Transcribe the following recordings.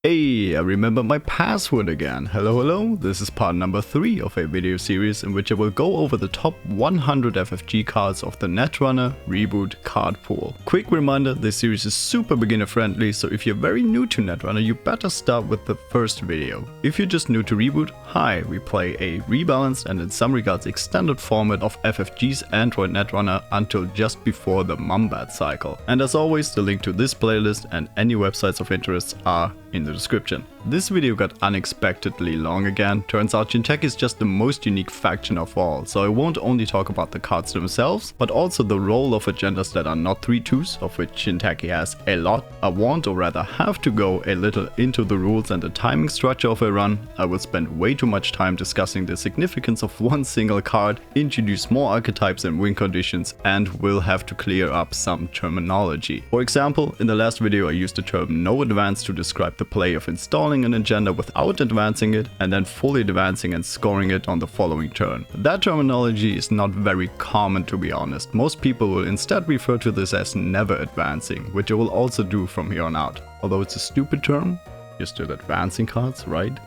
Hey, I remember my password again. Hello, this is part number 3 of a video series in which I will go over the top 100 FFG cards of the Netrunner Reboot card pool. Quick reminder, this series is super beginner friendly, so if you're very new to Netrunner, you better start with the first video. If you're just new to Reboot, hi, we play a rebalanced and in some regards extended format of FFG's Android Netrunner until just before the Mumbat cycle. And as always, the link to this playlist and any websites of interest are in the description. This video got unexpectedly long again. Turns out Jinteki is just the most unique faction of all, so I won't only talk about the cards themselves, but also the role of agendas that are not 3-2s, of which Jinteki has a lot. I want, or rather have to go a little into the rules and the timing structure of a run. I will spend way too much time discussing the significance of one single card, introduce more archetypes and win conditions, and will have to clear up some terminology. For example, in the last video I used the term no advance to describe the play of installing an agenda without advancing it and then fully advancing and scoring it on the following turn. That terminology is not very common, to be honest. Most people will instead refer to this as never advancing, which I will also do from here on out. Although it's a stupid term, you're still advancing cards, right?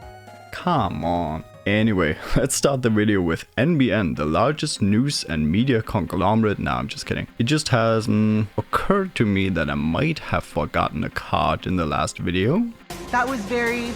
Come on. Anyway, let's start the video with NBN, the largest news and media conglomerate. Nah, I'm just kidding. It just has occurred to me that I might have forgotten a card in the last video. That was very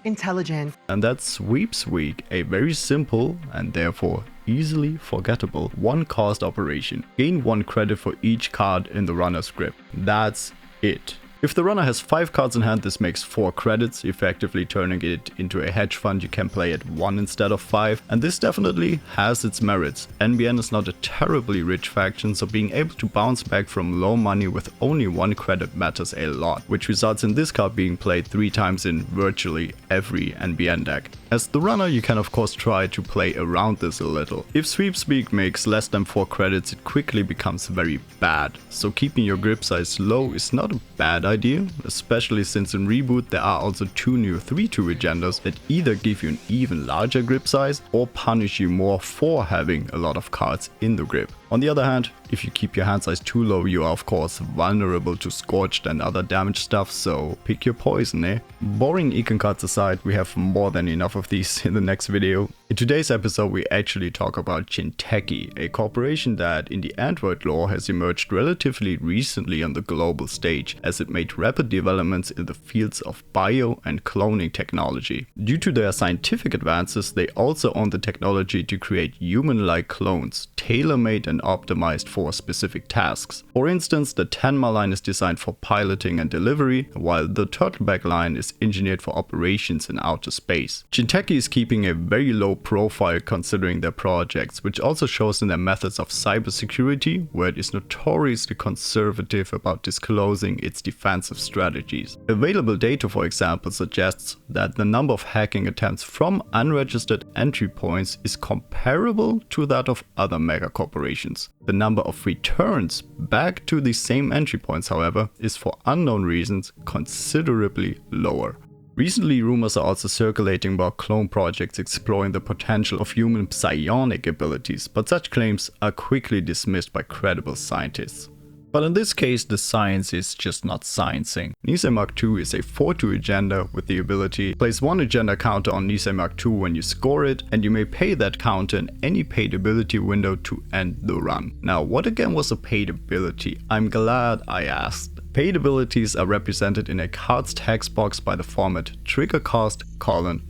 intelligent. And that's Sweeps Week, a very simple and therefore easily forgettable one-cost operation. Gain 1 credit for each card in the runner's grip. That's it. If the runner has 5 cards in hand, this makes 4 credits, effectively turning it into a hedge fund you can play at 1 instead of 5, and this definitely has its merits. NBN is not a terribly rich faction, so being able to bounce back from low money with only 1 credit matters a lot, which results in this card being played 3 times in virtually every NBN deck. As the runner, you can of course try to play around this a little. If Sweepspeak makes less than 4 credits, it quickly becomes very bad, so keeping your grip size low is not a bad idea, especially since in Reboot there are also 2 new 3-2 agendas that either give you an even larger grip size or punish you more for having a lot of cards in the grip. On the other hand, if you keep your hand size too low, you are of course vulnerable to Scorched and other damage stuff, so pick your poison, eh? Boring econ cards aside, we have more than enough of these in the next video. In today's episode we actually talk about Jinteki, a corporation that in the Android lore has emerged relatively recently on the global stage, as it made rapid developments in the fields of bio and cloning technology. Due to their scientific advances, they also own the technology to create human-like clones, tailor-made and optimized for specific tasks. For instance, the Tenma line is designed for piloting and delivery, while the Turtleback line is engineered for operations in outer space. Jinteki is keeping a very low profile considering their projects, which also shows in their methods of cybersecurity, where it is notoriously conservative about disclosing its defensive strategies. Available data, for example, suggests that the number of hacking attempts from unregistered entry points is comparable to that of other mega corporations. The number of returns back to the same entry points, however, is for unknown reasons considerably lower. Recently, rumors are also circulating about clone projects exploring the potential of human psionic abilities, but such claims are quickly dismissed by credible scientists. But in this case, the science is just not sciencing. Nisei MK II is a 4-2 agenda with the ability to place 1 agenda counter on Nisei MK II when you score it, and you may pay that counter in any paid ability window to end the run. Now, what again was a paid ability? I'm glad I asked. Paid abilities are represented in a card's text box by the format trigger cost: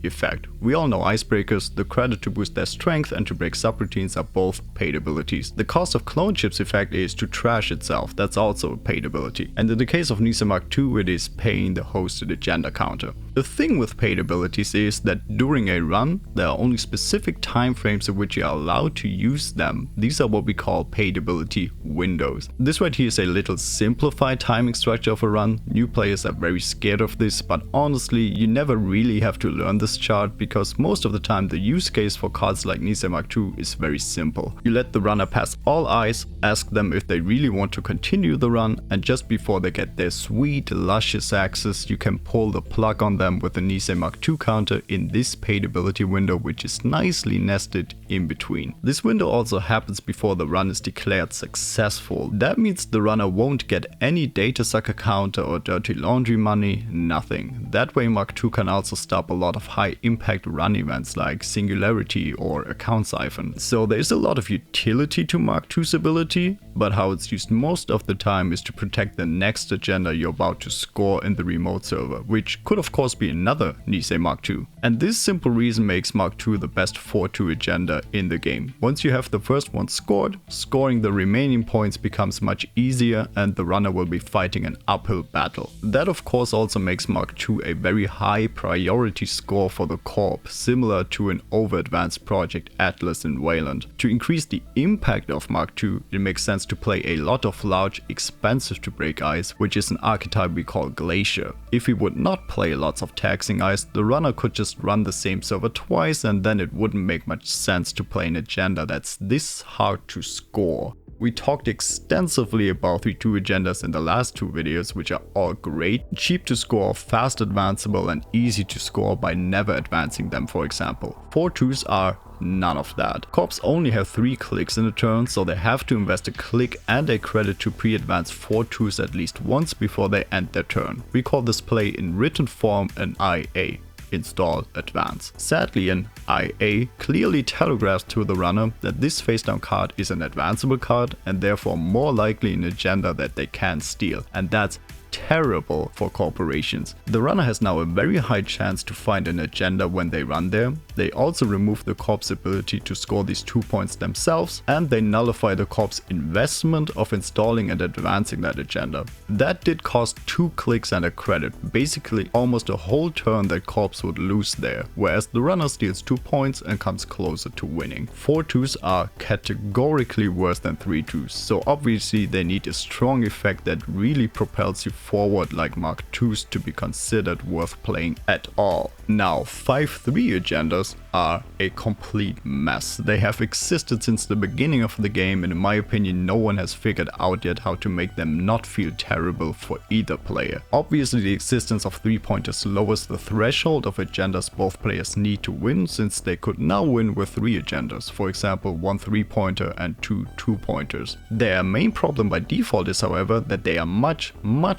effect. We all know icebreakers, the credit to boost their strength and to break subroutines are both paid abilities. The cost of clone chips effect is to trash itself, that's also a paid ability. And in the case of Nisei MK II, it is paying the hosted agenda counter. The thing with paid abilities is that during a run, there are only specific time frames in which you are allowed to use them. These are what we call paid ability windows. This right here is a little simplified timing structure of a run. New players are very scared of this, but honestly, you never really have to learn this chart because most of the time the use case for cards like Nisei MK II is very simple. You let the runner pass all eyes, ask them if they really want to continue the run, and just before they get their sweet, luscious access, you can pull the plug on them them with the Nisei MK II counter in this paid ability window, which is nicely nested in between. This window also happens before the run is declared successful. That means the runner won't get any data sucker counter or dirty laundry money, nothing. That way MK II can also stop a lot of high impact run events like Singularity or Account Siphon. So there's a lot of utility to MK II's ability, but how it's used most of the time is to protect the next agenda you're about to score in the remote server, which could of course be another Nisei MK II. And this simple reason makes MK II the best 4-2 agenda in the game. Once you have the first one scored, scoring the remaining points becomes much easier and the runner will be fighting an uphill battle. That of course also makes MK II a very high priority score for the Corp, similar to an over-advanced project Atlas in Wayland. To increase the impact of MK II, it makes sense to play a lot of large, expensive to break ice, which is an archetype we call Glacier. If we would not play lots of taxing ice, the runner could just run the same server twice and then it wouldn't make much sense to play an agenda that's this hard to score. We talked extensively about 3-2 agendas in the last 2 videos, which are all great, cheap to score, fast advanceable and easy to score by never advancing them, for example. 4-2s are none of that. Corps only have 3 clicks in a turn, so they have to invest a click and a credit to pre-advance 4-2s at least once before they end their turn. We call this play in written form an IA. Install Advance. Sadly, an IA clearly telegraphs to the runner that this face down card is an advanceable card and therefore more likely an agenda that they can steal, and that's terrible for corporations. The runner has now a very high chance to find an agenda when they run there. They also remove the corp's ability to score these 2 points themselves, and they nullify the corp's investment of installing and advancing that agenda. That did cost 2 clicks and a credit, basically almost a whole turn that corpse would lose there, whereas the runner steals 2 points and comes closer to winning. 4-2s are categorically worse than 3-2s, so obviously they need a strong effect that really propels you forward like MK IIs to be considered worth playing at all. Now, 5-3 agendas are a complete mess. They have existed since the beginning of the game, and in my opinion no one has figured out yet how to make them not feel terrible for either player. Obviously the existence of 3-pointers lowers the threshold of agendas both players need to win, since they could now win with 3 agendas, for example 1 3-pointer and 2 2-pointers. Their main problem by default is however that they are much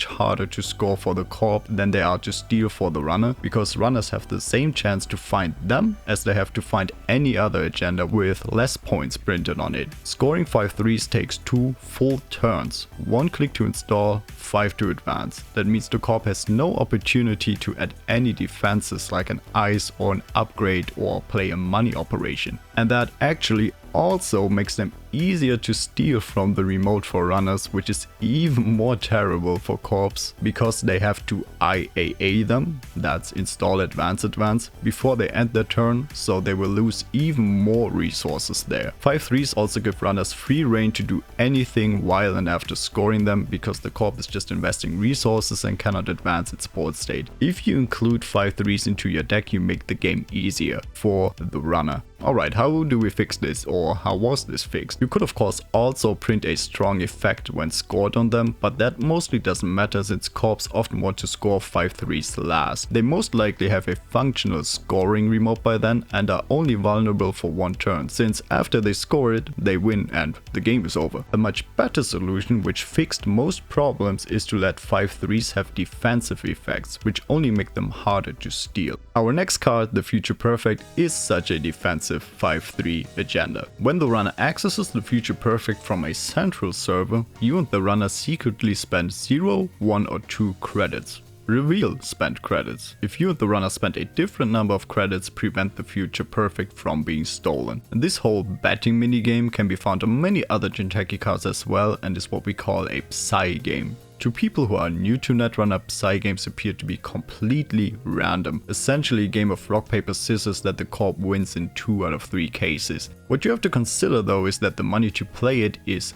harder to score for the corp than they are to steal for the runner, because runners have the same chance to find them as they have to find any other agenda with less points printed on it. Scoring 5-3s takes 2 full turns, 1 click to install, 5 to advance. That means the corp has no opportunity to add any defenses like an ice or an upgrade or play a money operation. And that actually also makes them easier to steal from the remote for runners, which is even more terrible for corps because they have to IAA them, that's install advance, before they end their turn, so they will lose even more resources there. 5-3s also give runners free reign to do anything while and after scoring them, because the corp is just investing resources and cannot advance its board state. If you include 5-3s into your deck, you make the game easier for the runner. Alright, how do we fix this, or how was this fixed? You could of course also print a strong effect when scored on them, but that mostly doesn't matter since corps often want to score 5-3s last. They most likely have a functional scoring remote by then and are only vulnerable for 1 turn, since after they score it, they win and the game is over. A much better solution which fixed most problems is to let 5-3s have defensive effects, which only make them harder to steal. Our next card, the Future Perfect, is such a defensive 5-3 agenda. When the runner accesses the Future Perfect from a central server, you and the runner secretly spend 0, 1 or 2 credits. Reveal spent credits. If you and the runner spend a different number of credits, prevent the Future Perfect from being stolen. And this whole betting minigame can be found on many other Jinteki cards as well, and is what we call a Psy game. To people who are new to Netrunner, Psy games appear to be completely random, essentially a game of rock paper scissors that the corp wins in 2 out of 3 cases. What you have to consider though is that the money to play it is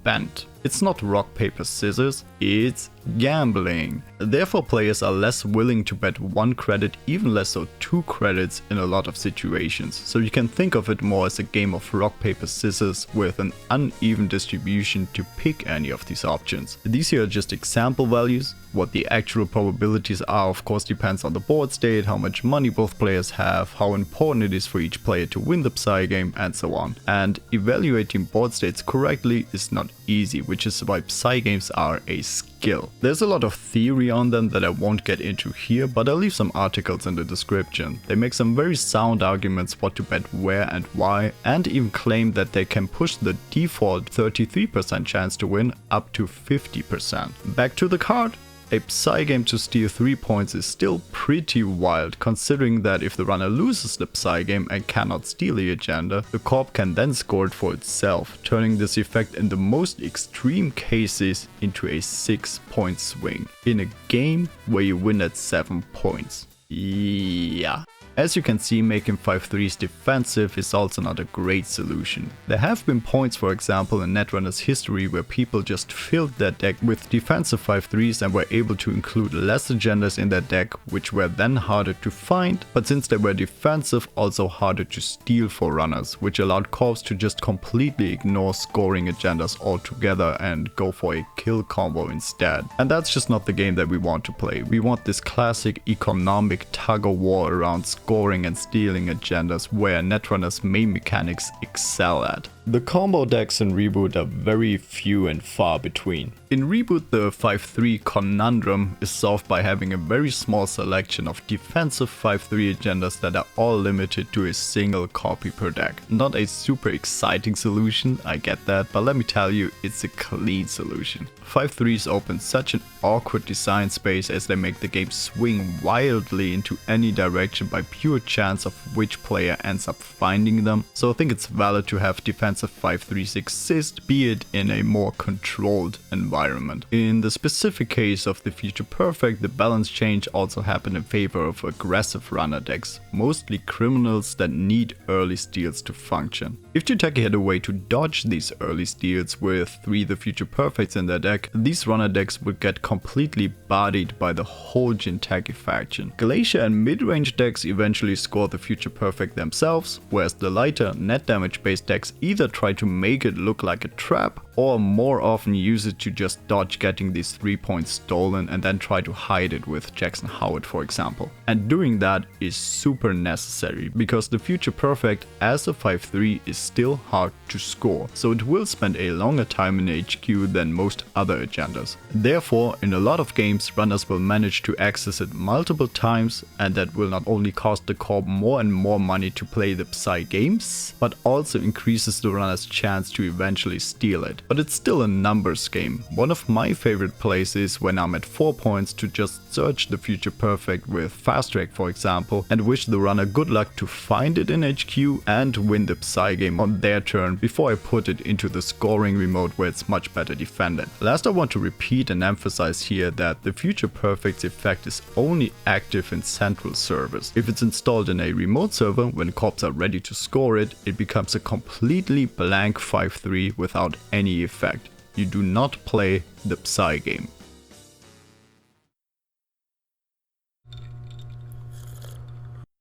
spent. It's not rock, paper, scissors, it's gambling. Therefore players are less willing to bet 1 credit, even less so 2 credits in a lot of situations. So you can think of it more as a game of rock, paper, scissors with an uneven distribution to pick any of these options. These here are just example values. What the actual probabilities are of course depends on the board state, how much money both players have, how important it is for each player to win the Psy game, and so on. And evaluating board states correctly is not easy, which is why Psy games are a skill. There's a lot of theory on them that I won't get into here, but I'll leave some articles in the description. They make some very sound arguments what to bet where and why, and even claim that they can push the default 33% chance to win up to 50%. Back to the card. A Psy game to steal 3 points is still pretty wild, considering that if the runner loses the Psy game and cannot steal the agenda, the corp can then score it for itself, turning this effect in the most extreme cases into a 6-point swing, in a game where you win at 7 points. Yeah. As you can see, making 5-3s defensive is also not a great solution. There have been points, for example, in Netrunner's history where people just filled their deck with defensive 5-3s and were able to include less agendas in their deck, which were then harder to find, but since they were defensive, also harder to steal for runners, which allowed corps to just completely ignore scoring agendas altogether and go for a kill combo instead. And that's just not the game that we want to play. We want this classic economic tug-of-war around scoring and stealing agendas where Netrunner's main mechanics excel at. The combo decks in Reboot are very few and far between. In Reboot, the 5-3 conundrum is solved by having a very small selection of defensive 5-3 agendas that are all limited to a single copy per deck. Not a super exciting solution, I get that, but let me tell you, it's a clean solution. 5-3s open such an awkward design space as they make the game swing wildly into any direction by pure chance of which player ends up finding them, so I think it's valid to have defensive 5-3s exist, be it in a more controlled environment. In the specific case of the Future Perfect, the balance change also happened in favor of aggressive runner decks, mostly criminals that need early steals to function. If Jinteki had a way to dodge these early steals with 3 the Future Perfects in their deck, these runner decks would get completely bodied by the whole Jinteki faction. Glacier and mid-range decks eventually score the Future Perfect themselves, whereas the lighter net damage based decks either try to make it look like a trap or more often use it to just dodge getting these 3 points stolen and then try to hide it with Jackson Howard, for example. And doing that is super necessary because the Future Perfect as a 5-3 is still hard to score, so it will spend a longer time in HQ than most other agendas. Therefore, in a lot of games, runners will manage to access it multiple times, and that will not only cost the corp more and more money to play the Psy games, but also increases the runner's chance to eventually steal it. But it's still a numbers game. One of my favorite plays is when I'm at 4 points to just search the Future Perfect with Fast Track, for example, and wish the runner good luck to find it in HQ and win the Psy game on their turn before I put it into the scoring remote where it's much better defended. Last, I want to repeat and emphasize here that the Future Perfect's effect is only active in central servers. If it's installed in a remote server, when corps are ready to score it, it becomes a completely blank 5-3 without any effect. You do not play the Psy game.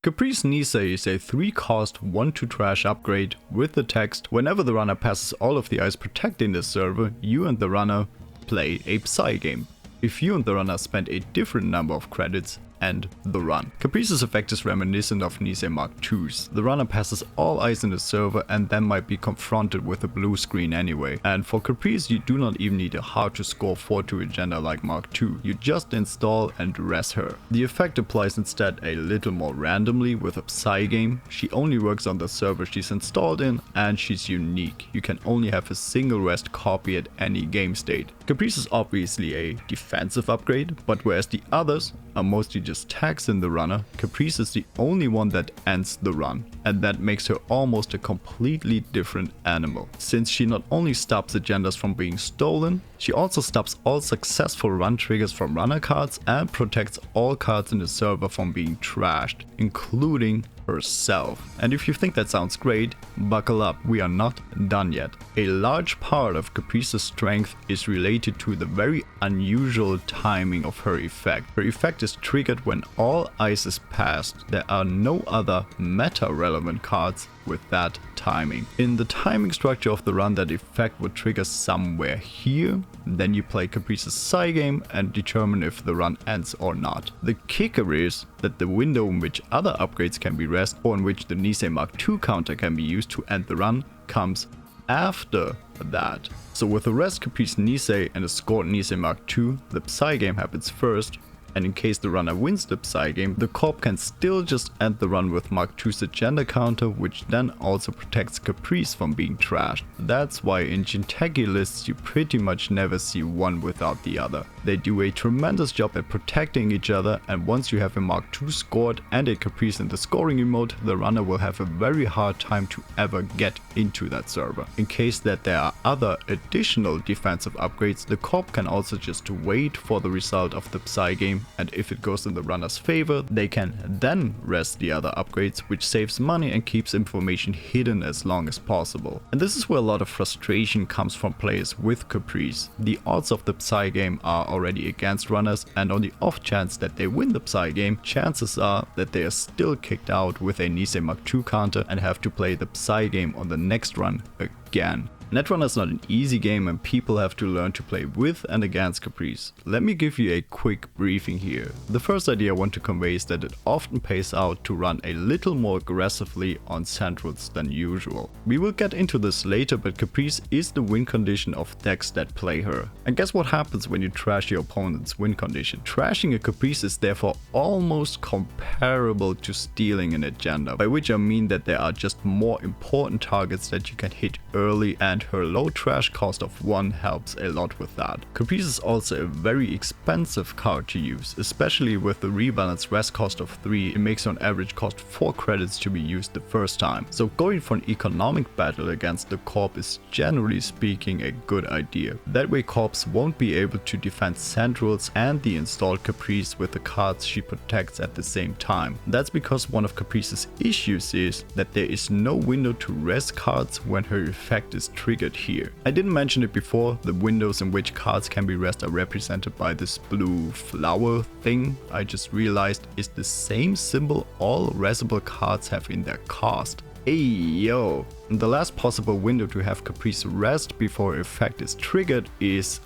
Caprice Nisei is a 3-cost 1-to trash upgrade with the text: whenever the runner passes all of the ice protecting the server, you and the runner play a Psy game. If you and the runner spend a different number of credits, end the run. Caprice's effect is reminiscent of Nisei Mark II's. The runner passes all ice in the server and then might be confronted with a blue screen anyway. And for Caprice, you do not even need a hard to score 4-2 agenda like Mark II. You just install and res her. The effect applies instead a little more randomly with a Psy game. She only works on the server she's installed in, and she's unique. You can only have a single rest copy at any game state. Caprice is obviously a defensive upgrade, but whereas the others are mostly just tags in the runner, Caprice is the only one that ends the run, and that makes her almost a completely different animal. Since she not only stops agendas from being stolen, She also stops all successful run triggers from runner cards and protects all cards in the server from being trashed, including herself. And if you think that sounds great, buckle up, we are not done yet. A large part of Caprice's strength is related to the very unusual timing of her effect. Her effect is triggered when all ice is passed. There are no other meta-relevant cards with that timing. In the timing structure of the run, that effect would trigger somewhere here. Then you play Caprice's side game and determine if the run ends or not. The kicker is that the window in which other upgrades can be rest or in which the Nisei MK II counter can be used to end the run comes after that. So with the rest Caprice Nisei and a scored Nisei MK II, the Psy game happens first, and in case the runner wins the Psy game, the corp can still just end the run with Mark II's agenda counter, which then also protects Caprice from being trashed. That's why in Jinteki lists you pretty much never see one without the other. They do a tremendous job at protecting each other, and once you have a Mark II scored and a Caprice in the scoring emote, the runner will have a very hard time to ever get into that server. In case that there are other additional defensive upgrades, the corp can also just wait for the result of the Psy game, and if it goes in the runner's favor, they can then rest the other upgrades, which saves money and keeps information hidden as long as possible. And this is where a lot of frustration comes from players with Caprice. The odds of the Psy game are already against runners, and on the off chance that they win the Psy game, chances are that they are still kicked out with a Nisei MK II counter and have to play the Psy game on the next run again. Netrunner is not an easy game, and people have to learn to play with and against Caprice. Let me give you a quick briefing here. The first idea I want to convey is that it often pays out to run a little more aggressively on centrals than usual. We will get into this later, but Caprice is the win condition of decks that play her. And guess what happens when you trash your opponent's win condition? Trashing a Caprice is therefore almost comparable to stealing an agenda, by which I mean that there are just more important targets that you can hit early, and her low trash cost of 1 helps a lot with that. Caprice is also a very expensive card to use, especially with the rebalanced rest cost of 3. It makes on average cost 4 credits to be used the first time. So going for an economic battle against the corp is generally speaking a good idea. That way corps won't be able to defend centrals and the installed Caprice with the cards she protects at the same time. That's because one of Caprice's issues is that there is no window to rest cards when her effect is triggered here. I didn't mention it before, the windows in which cards can be rest are represented by this blue flower thing. I just realized is the same symbol all restable cards have in their cost. Hey yo! The last possible window to have Caprice rest before effect is triggered is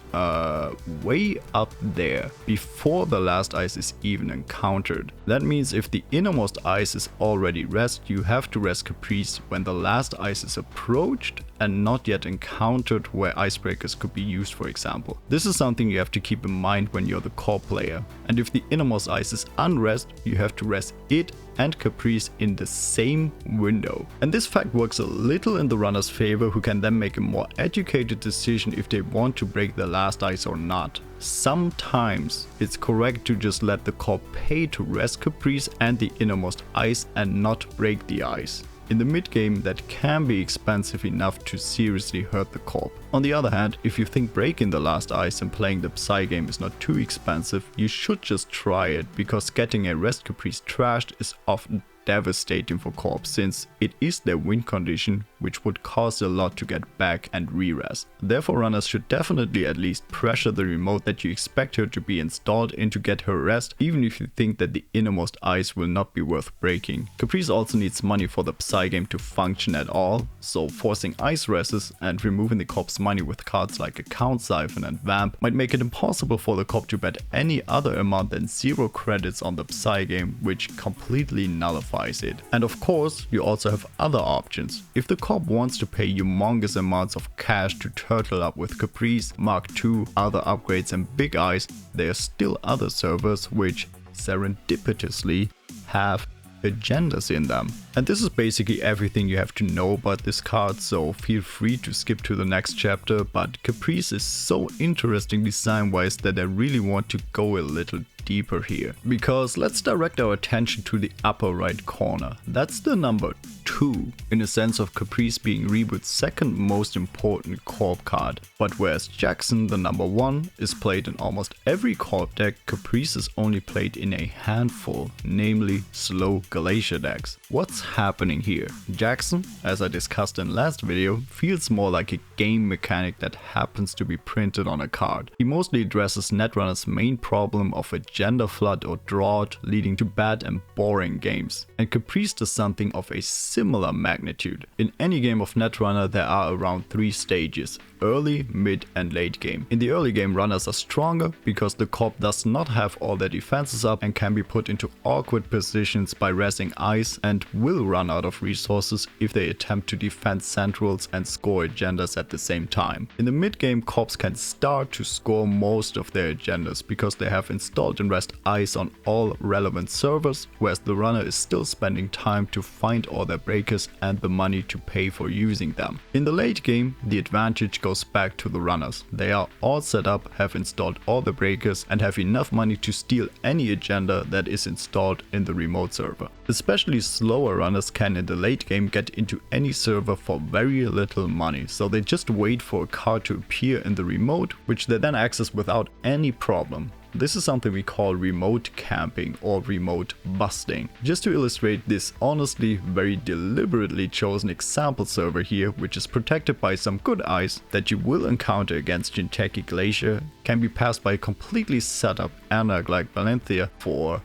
way up there, before the last ice is even encountered. That means if the innermost ice is already rest, you have to rest Caprice when the last ice is approached and not yet encountered, where icebreakers could be used, for example. This is something you have to keep in mind when you're the core player. And if the innermost ice is unrest, you have to rest it and Caprice in the same window. And this fact works a little in the runner's favor, who can then make a more educated decision if they want to break the last ice or not. Sometimes it's correct to just let the corp pay to rest Caprice and the innermost ice and not break the ice. In the mid game, that can be expensive enough to seriously hurt the corp. On the other hand, if you think breaking the last ice and playing the Psy game is not too expensive, you should just try it, because getting a rest Caprice trashed is often devastating for corps, since it is their win condition, which would cost a lot to get back and re-rest. Therefore runners should definitely at least pressure the remote that you expect her to be installed in to get her rest, even if you think that the innermost ice will not be worth breaking. Caprice also needs money for the Psy game to function at all, so forcing ice rests and removing the corp's money with cards like Account Siphon and Vamp might make it impossible for the corp to bet any other amount than 0 credits on the Psy game, which completely nullifies it. And of course, you also have other options. If the corp wants to pay humongous amounts of cash to turtle up with Caprice, Mark II, other upgrades and big eyes, there are still other servers which serendipitously have agendas in them. And this is basically everything you have to know about this card, so feel free to skip to the next chapter, but Caprice is so interesting design wise that I really want to go a little deeper here. Because let's direct our attention to the upper right corner. That's the number 2, in a sense of Caprice being Reboot's second most important corp card. But whereas Jackson, the number 1, is played in almost every corp deck, Caprice is only played in a handful, namely slow Glacier decks. What's happening here? Jackson, as I discussed in last video, feels more like a game mechanic that happens to be printed on a card. He mostly addresses Netrunner's main problem of agenda flood or drought, leading to bad and boring games. And Caprice does something of a similar magnitude. In any game of Netrunner there are around 3 stages: early, mid and late game. In the early game, runners are stronger because the corp does not have all their defenses up and can be put into awkward positions by rezzing ice, and will run out of resources if they attempt to defend centrals and score agendas at the same time. In the mid game, corps can start to score most of their agendas because they have installed and rest ice on all relevant servers, whereas the runner is still spending time to find all their breakers and the money to pay for using them. In the late game, the advantage goes back to the runners. They are all set up, have installed all the breakers and have enough money to steal any agenda that is installed in the remote server. Especially slower runners can in the late game get into any server for very little money, so they just wait for a card to appear in the remote, which they then access without any problem. This is something we call remote camping or remote busting. Just to illustrate this honestly very deliberately chosen example server here, which is protected by some good ice that you will encounter against Jinteki Glacier, can be passed by a completely set up anarch like Valencia for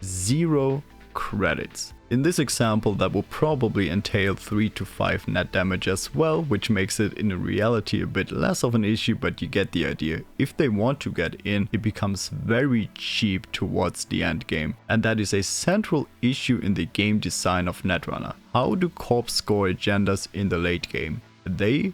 0 credits. In this example that will probably entail 3 to 5 net damage as well, which makes it in reality a bit less of an issue, but you get the idea. If they want to get in, it becomes very cheap towards the end game, and that is a central issue in the game design of Netrunner. How do corps score agendas in the late game? They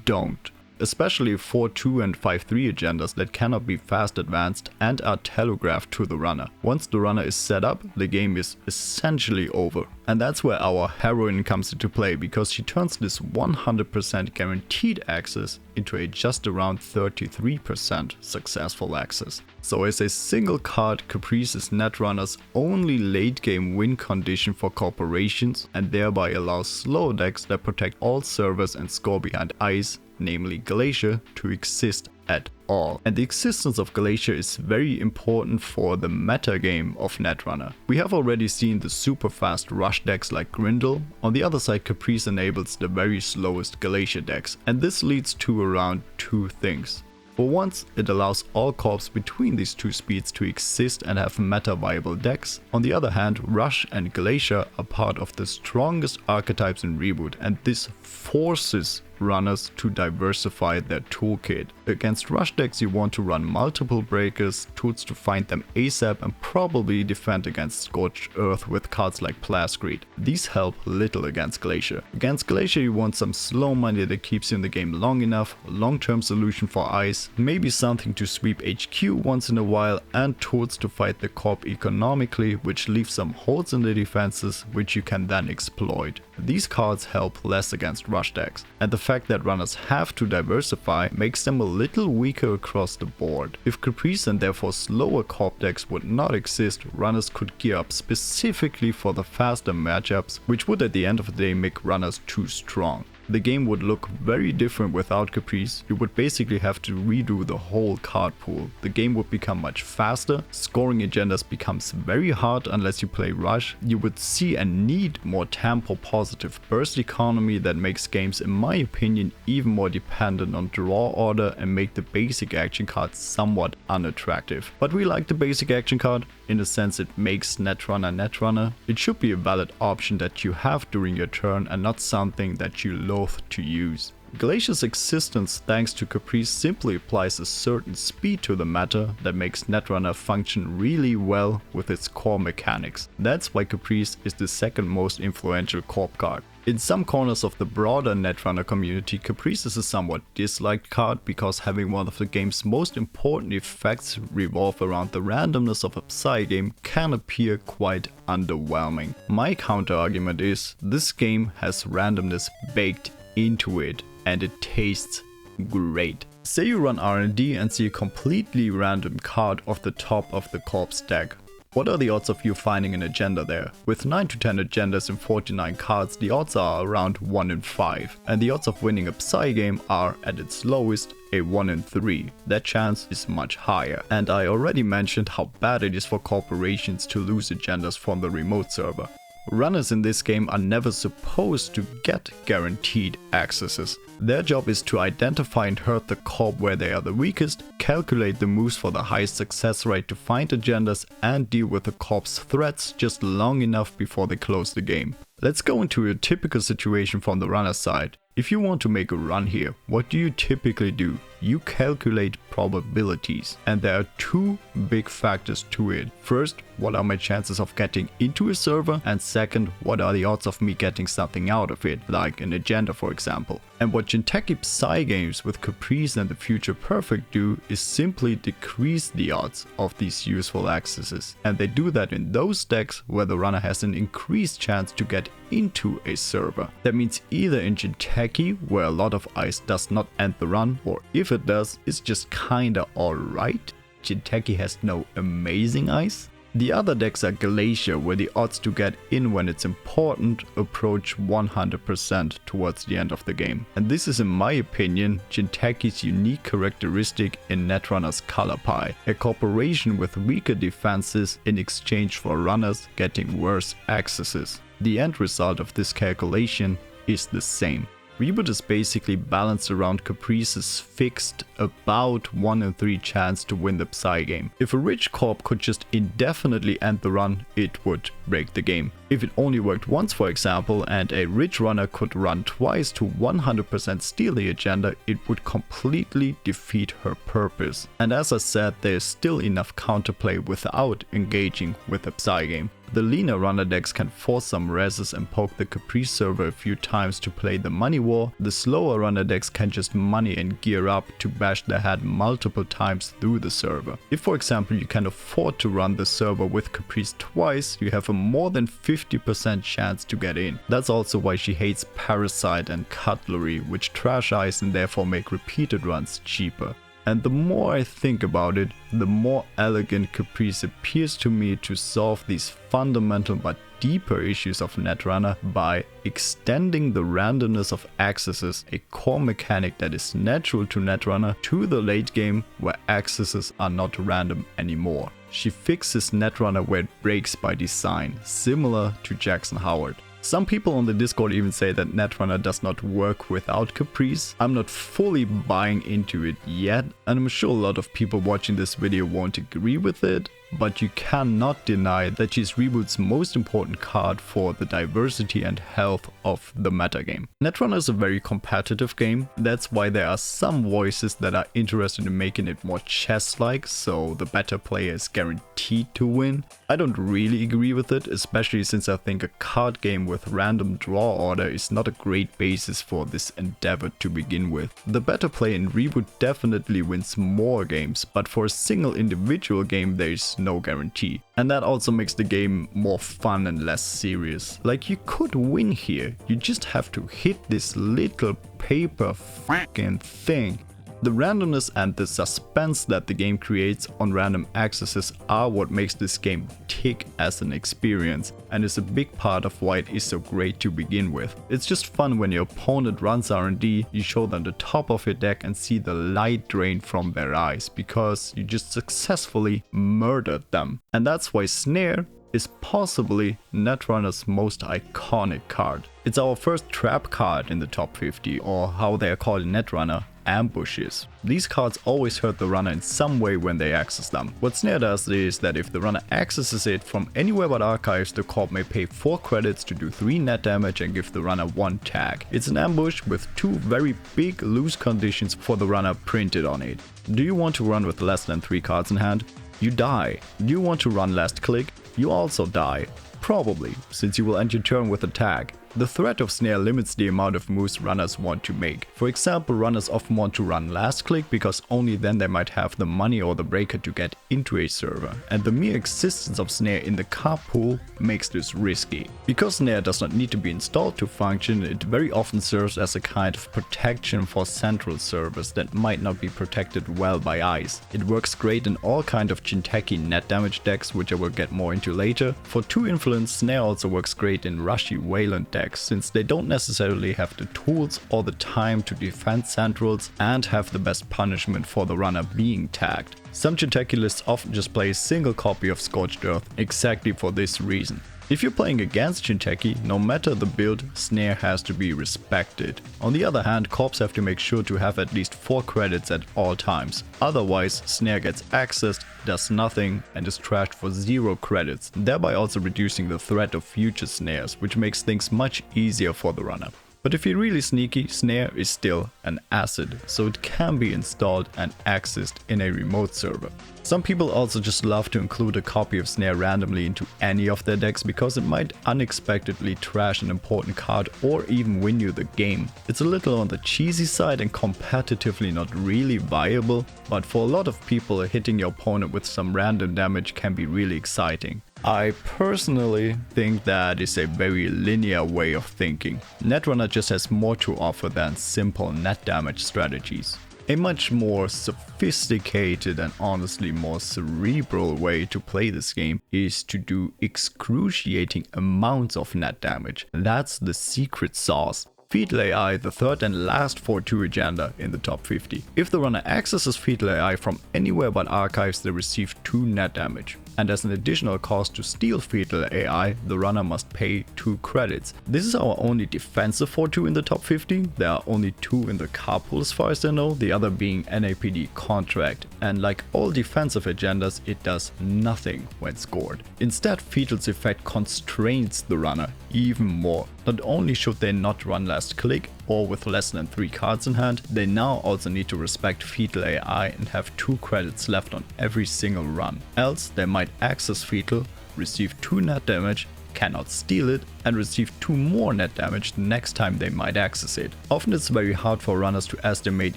don't. Especially 4-2 and 5-3 agendas that cannot be fast advanced and are telegraphed to the runner. Once the runner is set up, the game is essentially over. And that's where our heroine comes into play, because she turns this 100% guaranteed access into a just around 33% successful access. So as a single card, Caprice is Netrunner's only late game win condition for corporations, and thereby allows slow decks that protect all servers and score behind ice, namely Glacier, to exist at all. And the existence of Glacier is very important for the meta game of Netrunner. We have already seen the super fast rush decks like Grindel. On the other side, Caprice enables the very slowest Glacier decks, and this leads to around 2 things. For once, it allows all corps between these 2 speeds to exist and have meta viable decks. On the other hand, Rush and Glacier are part of the strongest archetypes in Reboot, and this forces runners to diversify their toolkit. Against rush decks you want to run multiple breakers, tools to find them ASAP, and probably defend against Scorched Earth with cards like Plascrete. These help little against Glacier. Against Glacier you want some slow money that keeps you in the game long enough, a long-term solution for ice, maybe something to sweep HQ once in a while, and tools to fight the corp economically, which leave some holes in the defenses which you can then exploit. These cards help less against rush decks, and the fact that runners have to diversify makes them a little weaker across the board. If Caprice and therefore slower corp decks would not exist, runners could gear up specifically for the faster matchups, which would at the end of the day make runners too strong. The game would look very different without Caprice. You would basically have to redo the whole card pool. The game would become much faster, scoring agendas becomes very hard unless you play Rush. You would see and need more tempo positive burst economy that makes games, in my opinion, even more dependent on draw order and make the basic action card somewhat unattractive. But we like the basic action card. In a sense, it makes Netrunner. It should be a valid option that you have during your turn and not something that you loathe to use. Glacier's existence thanks to Caprice simply applies a certain speed to the meta that makes Netrunner function really well with its core mechanics. That's why Caprice is the second most influential corp card. In some corners of the broader Netrunner community, Caprice is a somewhat disliked card because having one of the game's most important effects revolve around the randomness of a Psy game can appear quite underwhelming. My counter argument is this game has randomness baked into it and it tastes great. Say you run R&D and see a completely random card off the top of the corpse deck. What are the odds of you finding an agenda there? With 9 to 10 agendas in 49 cards, the odds are around 1 in 5, and the odds of winning a Psy game are, at its lowest, a 1 in 3. That chance is much higher. And I already mentioned how bad it is for corporations to lose agendas from the remote server. Runners in this game are never supposed to get guaranteed accesses. Their job is to identify and hurt the corp where they are the weakest, calculate the moves for the highest success rate to find agendas, and deal with the corp's threats just long enough before they close the game. Let's go into a typical situation from the runner side. If you want to make a run here, what do you typically do? You calculate probabilities, and there are two big factors to it. First, what are my chances of getting into a server? And second, what are the odds of me getting something out of it, like an agenda for example. And what Jinteki Psy games with Caprice and the Future Perfect do is simply decrease the odds of these useful accesses. And they do that in those decks where the runner has an increased chance to get into a server. That means either in Jinteki, where a lot of ice does not end the run, or if it does, it's just kinda alright. Jinteki has no amazing ice. The other decks are Glacier, where the odds to get in when it's important approach 100% towards the end of the game. And this is, in my opinion, Jinteki's unique characteristic in Netrunner's color pie, a corporation with weaker defenses in exchange for runners getting worse accesses. The end result of this calculation is the same. Reboot is basically balanced around Caprice's fixed about 1 in 3 chance to win the Psy game. If a rich corp could just indefinitely end the run, it would break the game. If it only worked once for example, and a rich runner could run twice to 100% steal the agenda, it would completely defeat her purpose. And as I said, there is still enough counterplay without engaging with the Psy game. The leaner runner decks can force some reses and poke the Caprice server a few times to play the money war. The slower runner decks can just money and gear up to bash their head multiple times through the server. If for example you can afford to run the server with Caprice twice, you have a more than 50% chance to get in. That's also why she hates Parasite and Cutlery, which trash ice and therefore make repeated runs cheaper. And the more I think about it, the more elegant Caprice appears to me to solve these fundamental but deeper issues of Netrunner by extending the randomness of accesses, a core mechanic that is natural to Netrunner, to the late game where accesses are not random anymore. She fixes Netrunner where it breaks by design, similar to Jackson Howard. Some people on the Discord even say that Netrunner does not work without Caprice. I'm not fully buying into it yet, and I'm sure a lot of people watching this video won't agree with it, but you cannot deny that she's Reboot's most important card for the diversity and health of the metagame. Netrunner is a very competitive game, that's why there are some voices that are interested in making it more chess-like, so the better player is guaranteed to win. I don't really agree with it, especially since I think a card game with random draw order is not a great basis for this endeavor to begin with. The better player in Reboot definitely wins more games, but for a single individual game there is no guarantee. And that also makes the game more fun and less serious. Like, you could win here, you just have to hit this little paper fucking thing. The randomness and the suspense that the game creates on random accesses are what makes this game tick as an experience, and is a big part of why it is so great to begin with. It's just fun when your opponent runs R&D, you show them the top of your deck and see the light drain from their eyes, because you just successfully murdered them. And that's why Snare is possibly Netrunner's most iconic card. It's our first trap card in the top 50, or how they are called in Netrunner, ambushes. These cards always hurt the runner in some way when they access them. What Snare does is that if the runner accesses it from anywhere but archives, the corp may pay 4 credits to do 3 net damage and give the runner 1 tag. It's an ambush with 2 very big lose conditions for the runner printed on it. Do you want to run with less than 3 cards in hand? You die. Do you want to run last click? You also die. Probably, since you will end your turn with a tag. The threat of Snare limits the amount of moves runners want to make. For example, runners often want to run last click because only then they might have the money or the breaker to get into a server, and the mere existence of Snare in the card pool makes this risky. Because Snare does not need to be installed to function, it very often serves as a kind of protection for central servers that might not be protected well by ice. It works great in all kind of Jinteki net damage decks, which I will get more into later. For 2 influence, Snare also works great in rushy Wayland decks, since they don't necessarily have the tools or the time to defend centrals and have the best punishment for the runner being tagged. Some Jinteki lists often just play a single copy of Scorched Earth exactly for this reason. If you're playing against Jinteki, no matter the build, Snare has to be respected. On the other hand, corps have to make sure to have at least 4 credits at all times. Otherwise, Snare gets accessed, does nothing, and is trashed for 0 credits, thereby also reducing the threat of future snares, which makes things much easier for the runner. But if you're really sneaky, Snare is still an asset, so it can be installed and accessed in a remote server. Some people also just love to include a copy of Snare randomly into any of their decks because it might unexpectedly trash an important card or even win you the game. It's a little on the cheesy side and competitively not really viable, but for a lot of people hitting your opponent with some random damage can be really exciting. I personally think that is a very linear way of thinking. Netrunner just has more to offer than simple net damage strategies. A much more sophisticated and honestly more cerebral way to play this game is to do excruciating amounts of net damage. That's the secret sauce. Fetal AI, the third and last 4-2 agenda in the top 50. If the runner accesses Fetal AI from anywhere but archives, they receive 2 net damage. And as an additional cost to steal Fetal AI, the runner must pay 2 credits. This is our only defensive 4-2 in the top 50. There are only 2 in the carpool as far as I know, the other being NAPD Contract. And like all defensive agendas, it does nothing when scored. Instead, Fetal's effect constrains the runner even more. Not only should they not run last click or with less than 3 cards in hand, they now also need to respect Fetal AI and have 2 credits left on every single run. Else they might access Fetal, receive 2 net damage, cannot steal it, and receive 2 more net damage the next time they might access it. Often it's very hard for runners to estimate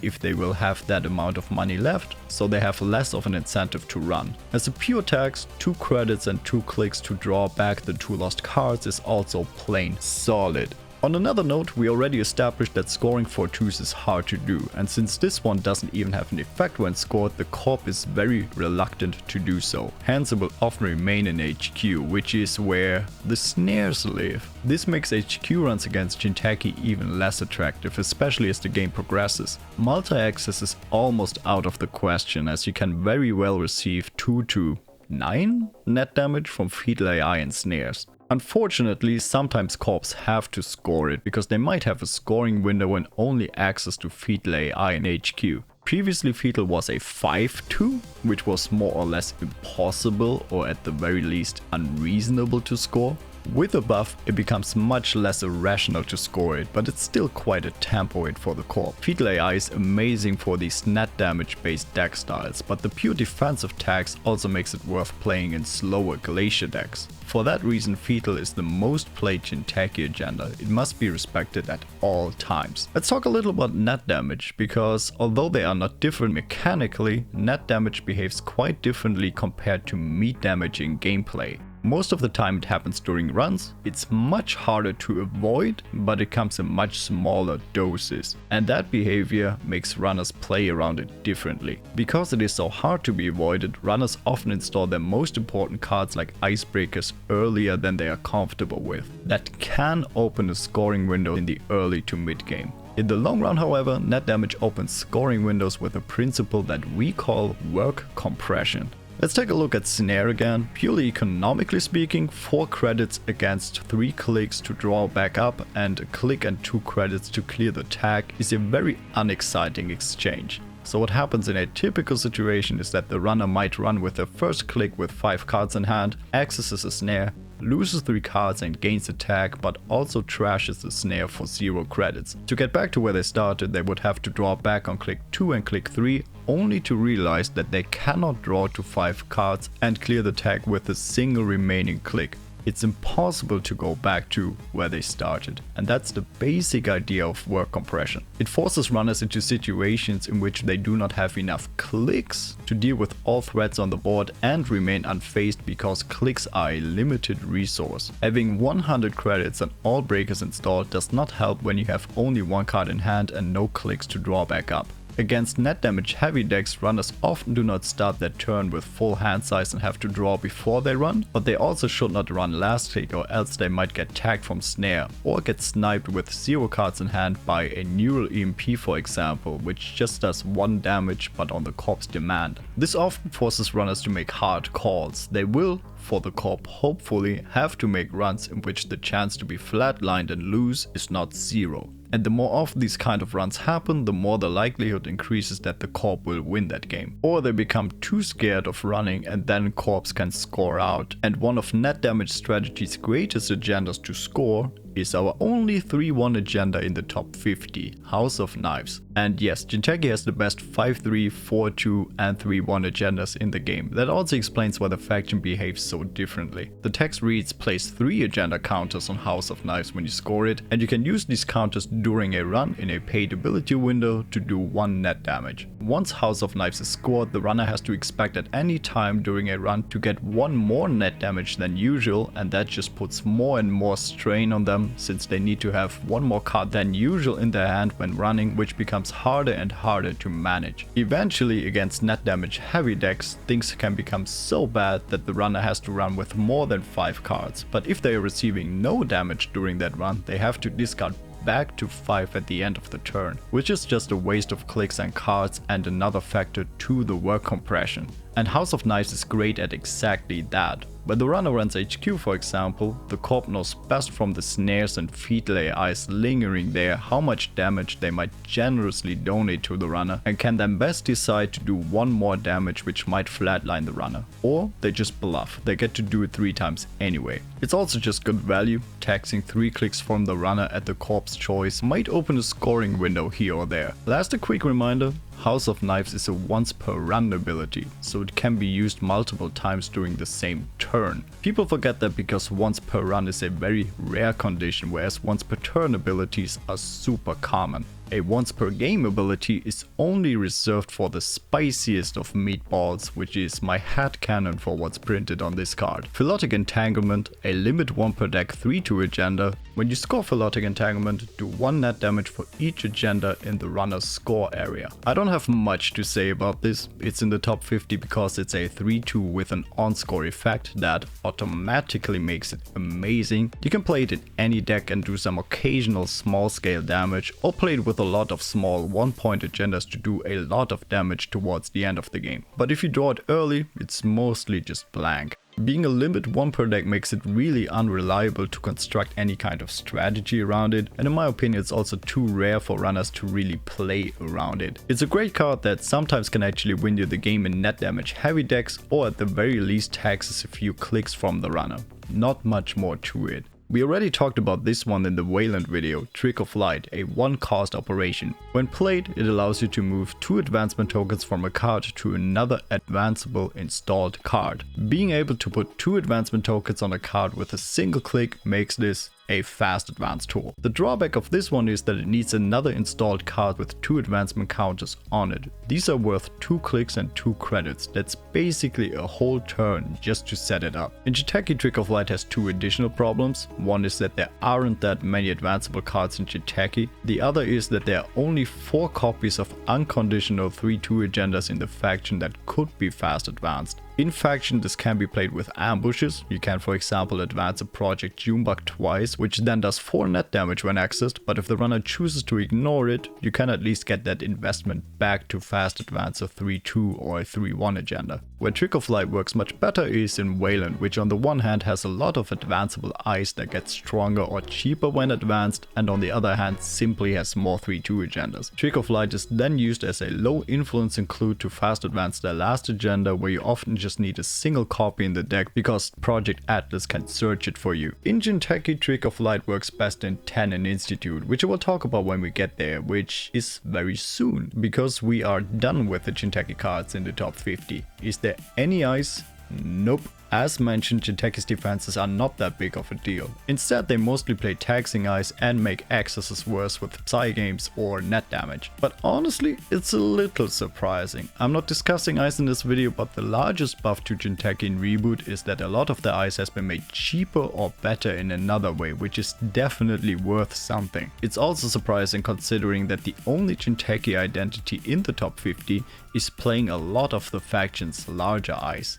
if they will have that amount of money left, so they have less of an incentive to run. As a pure tax, 2 credits and 2 clicks to draw back the 2 lost cards is also plain solid. On another note, we already established that scoring 4-2s is hard to do, and since this one doesn't even have an effect when scored, the corp is very reluctant to do so. Hence it will often remain in HQ, which is where the snares live. This makes HQ runs against Jinteki even less attractive, especially as the game progresses. Multi-access is almost out of the question, as you can very well receive 2 to 9 net damage from Fetal AI and snares. Unfortunately, sometimes corps have to score it because they might have a scoring window and only access to Fetal AI in HQ. Previously, Fetal was a 5-2, which was more or less impossible or at the very least unreasonable to score. With a buff, it becomes much less irrational to score it, but it's still quite a tempo hit for the core. Fetal AI is amazing for these net damage based deck styles, but the pure defensive tags also makes it worth playing in slower Glacier decks. For that reason, Fetal is the most played Jinteki agenda. It must be respected at all times. Let's talk a little about net damage, because although they are not different mechanically, net damage behaves quite differently compared to meat damage in gameplay. Most of the time it happens during runs, it's much harder to avoid, but it comes in much smaller doses. And that behavior makes runners play around it differently. Because it is so hard to be avoided, runners often install their most important cards like icebreakers earlier than they are comfortable with. That can open a scoring window in the early to mid game. In the long run, however, net damage opens scoring windows with a principle that we call work compression. Let's take a look at Snare again. Purely economically speaking, 4 credits against 3 clicks to draw back up and a click and 2 credits to clear the tag is a very unexciting exchange. So what happens in a typical situation is that the runner might run with their first click with 5 cards in hand, accesses a snare, loses 3 cards and gains a tag, but also trashes the snare for 0 credits. To get back to where they started, they would have to draw back on click 2 and click 3, only to realize that they cannot draw to 5 cards and clear the tag with a single remaining click. it's impossible to go back to where they started. And that's the basic idea of work compression. It forces runners into situations in which they do not have enough clicks to deal with all threats on the board and remain unfazed because clicks are a limited resource. Having 100 credits and all breakers installed does not help when you have only one card in hand and no clicks to draw back up. Against net damage heavy decks, runners often do not start their turn with full hand size and have to draw before they run, but they also should not run last click or else they might get tagged from Snare or get sniped with 0 cards in hand by a neural EMP for example, which just does 1 damage but on the corp's demand. This often forces runners to make hard calls. They will, for the corp, hopefully have to make runs in which the chance to be flatlined and lose is not 0. And the more often these kind of runs happen, the more the likelihood increases that the corp will win that game. Or they become too scared of running and then corps can score out. And one of net damage strategy's greatest agendas to score is our only 3-1 agenda in the top 50, House of Knives. And yes, Jinteki has the best 5-3, 4-2 and 3-1 agendas in the game. That also explains why the faction behaves so differently. The text reads, place 3 agenda counters on House of Knives when you score it, and you can use these counters during a run in a paid ability window to do 1 net damage. Once House of Knives is scored, the runner has to expect at any time during a run to get 1 more net damage than usual, and that just puts more and more strain on them since they need to have 1 more card than usual in their hand when running, which becomes harder and harder to manage. Eventually, against net damage heavy decks, things can become so bad that the runner has to run with more than 5 cards, but if they are receiving no damage during that run, they have to discard back to 5 at the end of the turn, which is just a waste of clicks and cards and another factor to the work compression. And House of Knives is great at exactly that. When the runner runs HQ for example, the corp knows best from the snares and Fetal AIs lingering there how much damage they might generously donate to the runner and can then best decide to do 1 more damage which might flatline the runner. Or they just bluff, they get to do it 3 times anyway. It's also just good value, taxing 3 clicks from the runner at the corp's choice might open a scoring window here or there. Last a quick reminder, House of Knives is a once per run ability, so it can be used multiple times during the same turn. People forget that because once per run is a very rare condition, whereas once per turn abilities are super common. A once per game ability is only reserved for the spiciest of meatballs, which is my headcanon for what's printed on this card. Philotic Entanglement, a limit 1 per deck 3-2 agenda. When you score Philotic Entanglement, do 1 net damage for each agenda in the runner's score area. I don't have much to say about this. It's in the top 50 because it's a 3-2 with an on-score effect that automatically makes it amazing. You can play it in any deck and do some occasional small scale damage, or play it with a lot of small 1-point agendas to do a lot of damage towards the end of the game. But if you draw it early, it's mostly just blank. Being a limit 1 per deck makes it really unreliable to construct any kind of strategy around it, and in my opinion it's also too rare for runners to really play around it. It's a great card that sometimes can actually win you the game in net damage heavy decks, or at the very least taxes a few clicks from the runner. Not much more to it. We already talked about this one in the Wayland video, Trick of Light, a 1-cost operation. When played, it allows you to move 2 advancement tokens from a card to another advanceable installed card. Being able to put 2 advancement tokens on a card with a single click makes this a fast advance tool. The drawback of this one is that it needs another installed card with 2 advancement counters on it. These are worth 2 clicks and 2 credits. That's basically a whole turn just to set it up. In Jinteki, Trick of Light has 2 additional problems. One is that there aren't that many advanceable cards in Jinteki. The other is that there are only 4 copies of unconditional 3-2 agendas in the faction that could be fast advanced. In faction, this can be played with ambushes. You can, for example, advance a Project Junebug twice, which then does 4 net damage when accessed, but if the runner chooses to ignore it, you can at least get that investment back to fast advance a 3-2 or a 3-1 agenda. Where Trick of Light works much better is in Wayland, which on the one hand has a lot of advanceable ice that gets stronger or cheaper when advanced, and on the other hand simply has more 3-2 agendas. Trick of Light is then used as a low influence include to fast advance their last agenda, where you often just need a single copy in the deck because Project Atlas can search it for you. In Jinteki, Trick of Light works best in Tennin Institute, which I will talk about when we get there, which is very soon, because we are done with the Jinteki cards in the top 50. Is there any ice? Nope. As mentioned, Jinteki's defenses are not that big of a deal. Instead, they mostly play taxing ice and make accesses worse with Psy games or net damage. But honestly, it's a little surprising. I'm not discussing ice in this video, but the largest buff to Jinteki in Reboot is that a lot of the ice has been made cheaper or better in another way, which is definitely worth something. It's also surprising considering that the only Jinteki identity in the top 50 is playing a lot of the faction's larger ice.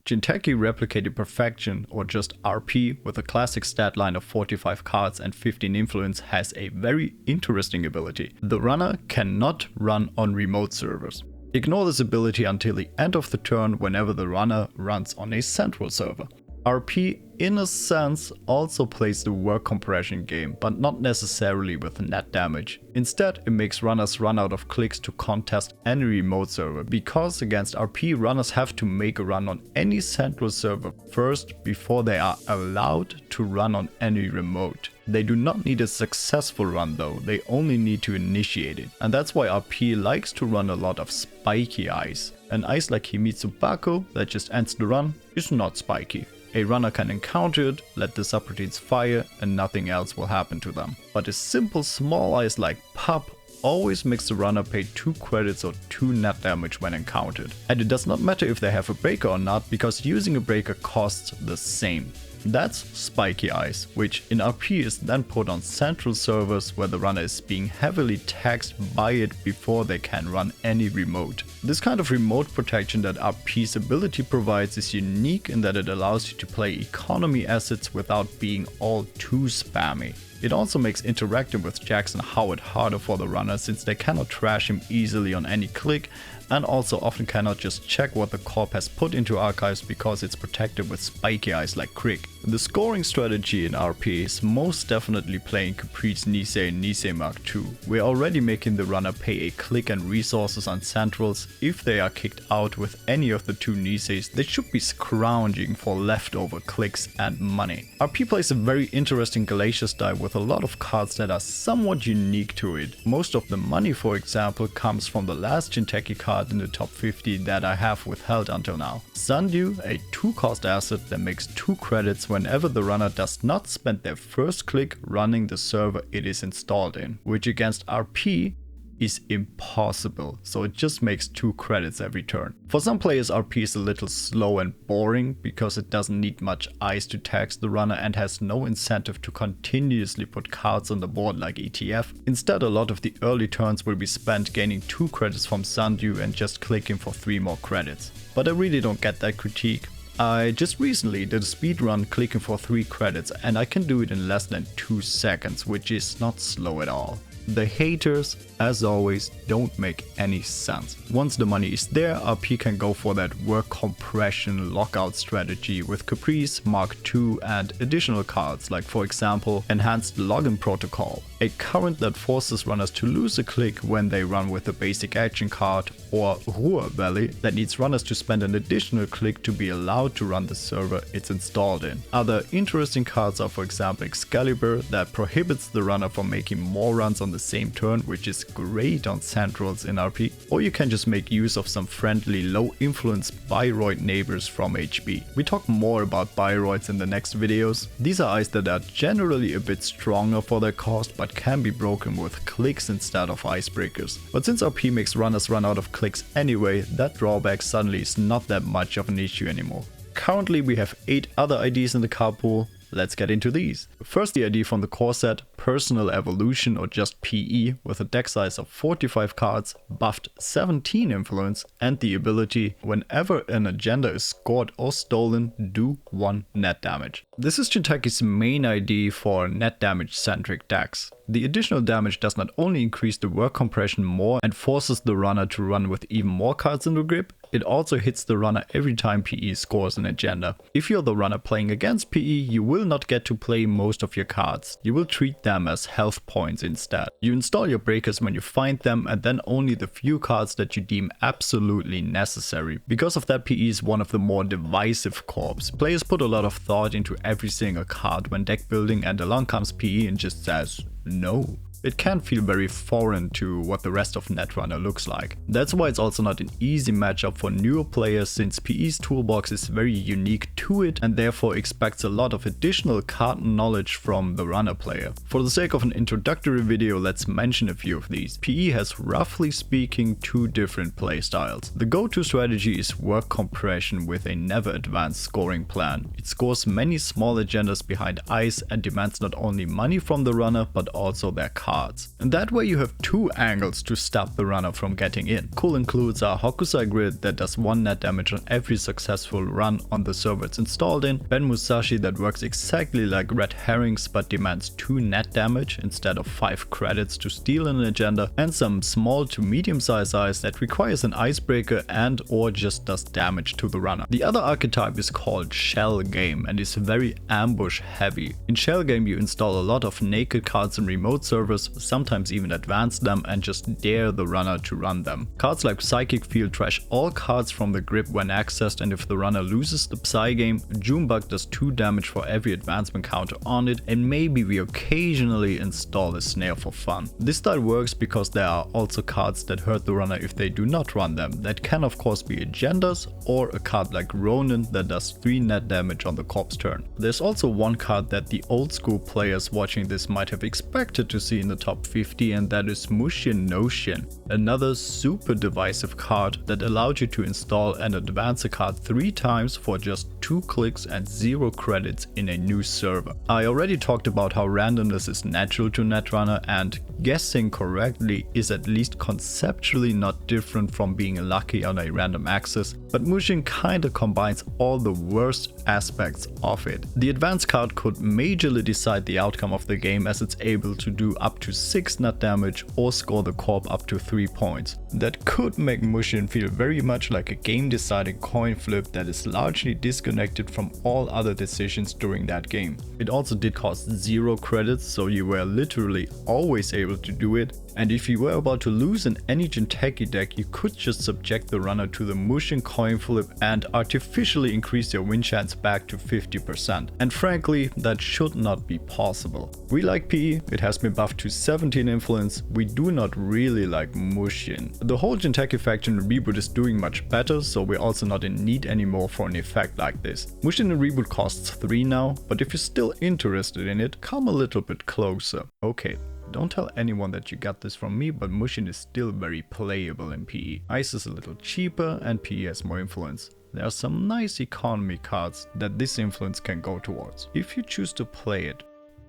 Jinteki Replicated Perfection, or just RP, with a classic stat line of 45 cards and 15 influence, has a very interesting ability. The runner cannot run on remote servers. Ignore this ability until the end of the turn whenever the runner runs on a central server. RP, in a sense, also plays the work compression game, but not necessarily with net damage. Instead, it makes runners run out of clicks to contest any remote server, because against RP, runners have to make a run on any central server first before they are allowed to run on any remote. They do not need a successful run though, they only need to initiate it. And that's why RP likes to run a lot of spiky ice. An ice like Himitsu Bako that just ends the run is not spiky. A runner can encounter it, let the subroutines fire, and nothing else will happen to them. But a simple small ice like Pop always makes the runner pay 2 credits or 2 net damage when encountered. And it does not matter if they have a breaker or not, because using a breaker costs the same. That's spiky ice, which in RP is then put on central servers where the runner is being heavily taxed by it before they can run any remote. This kind of remote protection that RP's ability provides is unique in that it allows you to play economy assets without being all too spammy. It also makes interacting with Jackson Howard harder for the runner, since they cannot trash him easily on any click, and also often cannot just check what the corp has put into archives because it's protected with spiky eyes like Crick. The scoring strategy in RP is most definitely playing Caprice Nisei and Nisei MK II. We're already making the runner pay a click and resources on centrals. If they are kicked out with any of the 2 Niseis, they should be scrounging for leftover clicks and money. RP plays a very interesting Glacius die with a lot of cards that are somewhat unique to it. Most of the money, for example, comes from the last Jinteki card in the top 50 that I have withheld until now. Sundew, a 2-cost asset that makes 2 credits whenever the runner does not spend their first click running the server it is installed in, which against RP is impossible, so it just makes 2 credits every turn. For some players, RP is a little slow and boring because it doesn't need much ice to tax the runner and has no incentive to continuously put cards on the board like ETF. Instead, a lot of the early turns will be spent gaining 2 credits from Sundew and just clicking for 3 more credits. But I really don't get that critique. I just recently did a speedrun clicking for 3 credits and I can do it in less than 2 seconds, which is not slow at all. The haters, as always, don't make any sense. Once the money is there, RP can go for that work compression lockout strategy with Caprice, Mark II and additional cards like, for example, Enhanced Login Protocol, a current that forces runners to lose a click when they run with a basic action card, or Ruhr Valley that needs runners to spend an additional click to be allowed to run the server it's installed in. Other interesting cards are, for example, Excalibur that prohibits the runner from making more runs on the same turn, which is great on centrals in RP, or you can just make use of some friendly low influence Bioroid neighbors from HB. We talk more about Bioroids in the next videos. These are eyes that are generally a bit stronger for their cost but can be broken with clicks instead of icebreakers. But since RP makes runners run out of clicks anyway, that drawback suddenly is not that much of an issue anymore. Currently we have 8 other IDs in the card pool. Let's get into these. First, the ID from the core set, Personal Evolution or just PE, with a deck size of 45 cards, buffed 17 influence, and the ability, whenever an agenda is scored or stolen, do 1 net damage. This is Jinteki's main ID for net damage centric decks. The additional damage does not only increase the work compression more and forces the runner to run with even more cards in the grip, it also hits the runner every time PE scores an agenda. If you're the runner playing against PE, you will not get to play most of your cards. You will treat them as health points instead. You install your breakers when you find them and then only the few cards that you deem absolutely necessary. Because of that, PE is one of the more divisive corps. Players put a lot of thought into every single card when deck building, and along comes PE and just says no. it can feel very foreign to what the rest of Netrunner looks like. That's why it's also not an easy matchup for newer players, since PE's toolbox is very unique to it and therefore expects a lot of additional card knowledge from the runner player. For the sake of an introductory video, let's mention a few of these. PE has, roughly speaking, two different playstyles. The go-to strategy is work compression with a never advanced scoring plan. It scores many small agendas behind ice and demands not only money from the runner but also their cards. And that way you have two angles to stop the runner from getting in. Cool includes a Hokusai grid that does 1 net damage on every successful run on the server it's installed in, Ben Musashi that works exactly like red herrings but demands 2 net damage instead of 5 credits to steal an agenda, and some small to medium size ice that requires an icebreaker and or just does damage to the runner. The other archetype is called Shell Game and is very ambush heavy. In Shell Game you install a lot of naked cards in remote servers, sometimes even advance them and just dare the runner to run them. Cards like Psychic Field trash all cards from the grip when accessed, and if the runner loses the Psy game, Junebug does 2 damage for every advancement counter on it, and maybe we occasionally install a Snare for fun. This style works because there are also cards that hurt the runner if they do not run them. That can of course be agendas or a card like Ronin that does 3 net damage on the corpse turn. There's also one card that the old school players watching this might have expected to see in the top 50, and that is Mushin Notion, another super divisive card that allowed you to install and advance a card 3 times for just 2 clicks and 0 credits in a new server. I already talked about how randomness is natural to Netrunner, and guessing correctly is at least conceptually not different from being lucky on a random access, but Mushin kinda combines all the worst aspects of it. The advanced card could majorly decide the outcome of the game, as it's able to do up to 6 net damage or score the corp up to 3 points. That could make Mushin feel very much like a game deciding coin flip that is largely disconnected from all other decisions during that game. It also did cost 0 credits, so you were literally always able to do it, and if you were about to lose in any Jinteki deck, you could just subject the runner to the Mushin coin flip and artificially increase your win chance back to 50%. And frankly, that should not be possible. We like PE, it has been buffed to 17 influence, we do not really like Mushin. The whole Jinteki faction reboot is doing much better, so we're also not in need anymore for an effect like this. Mushin Reboot costs 3 now, but if you're still interested in it, come a little bit closer. Okay. Don't tell anyone that you got this from me, but Mushin is still very playable in PE. Ice is a little cheaper and PE has more influence. There are some nice economy cards that this influence can go towards. If you choose to play it,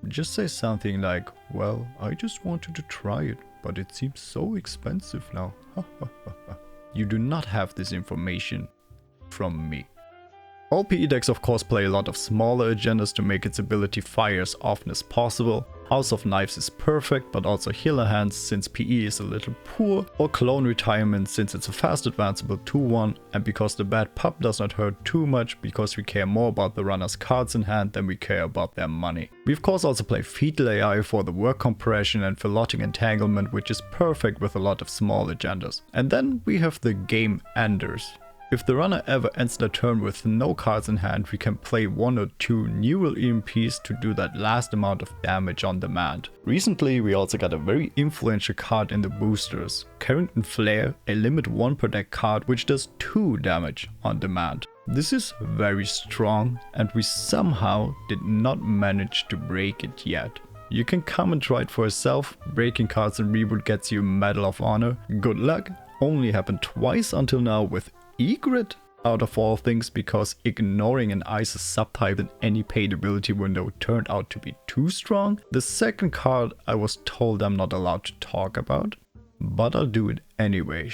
just say something like, well, I just wanted to try it, but it seems so expensive now. You do not have this information from me. All PE decks of course play a lot of smaller agendas to make its ability fire as often as possible. House of Knives is perfect, but also Healer Hands since PE is a little poor, or Clone Retirement since it's a fast advanceable 2-1, and because the bad pup does not hurt too much because we care more about the runner's cards in hand than we care about their money. We of course also play Fetal AI for the work compression and Philotic Entanglement, which is perfect with a lot of small agendas. And then we have the Game Enders. If the runner ever ends the turn with no cards in hand, we can play 1 or 2 neural EMPs to do that last amount of damage on demand. Recently we also got a very influential card in the boosters, Carrington Flare, a limit 1 per deck card which does 2 damage on demand. This is very strong and we somehow did not manage to break it yet. You can come and try it for yourself. Breaking cards in Reboot gets you Medal of Honor. Good luck. Only happened twice until now with Egret, out of all things, because ignoring an Ice's subtype in any paid ability window turned out to be too strong. The second card I was told I'm not allowed to talk about, but I'll do it anyway.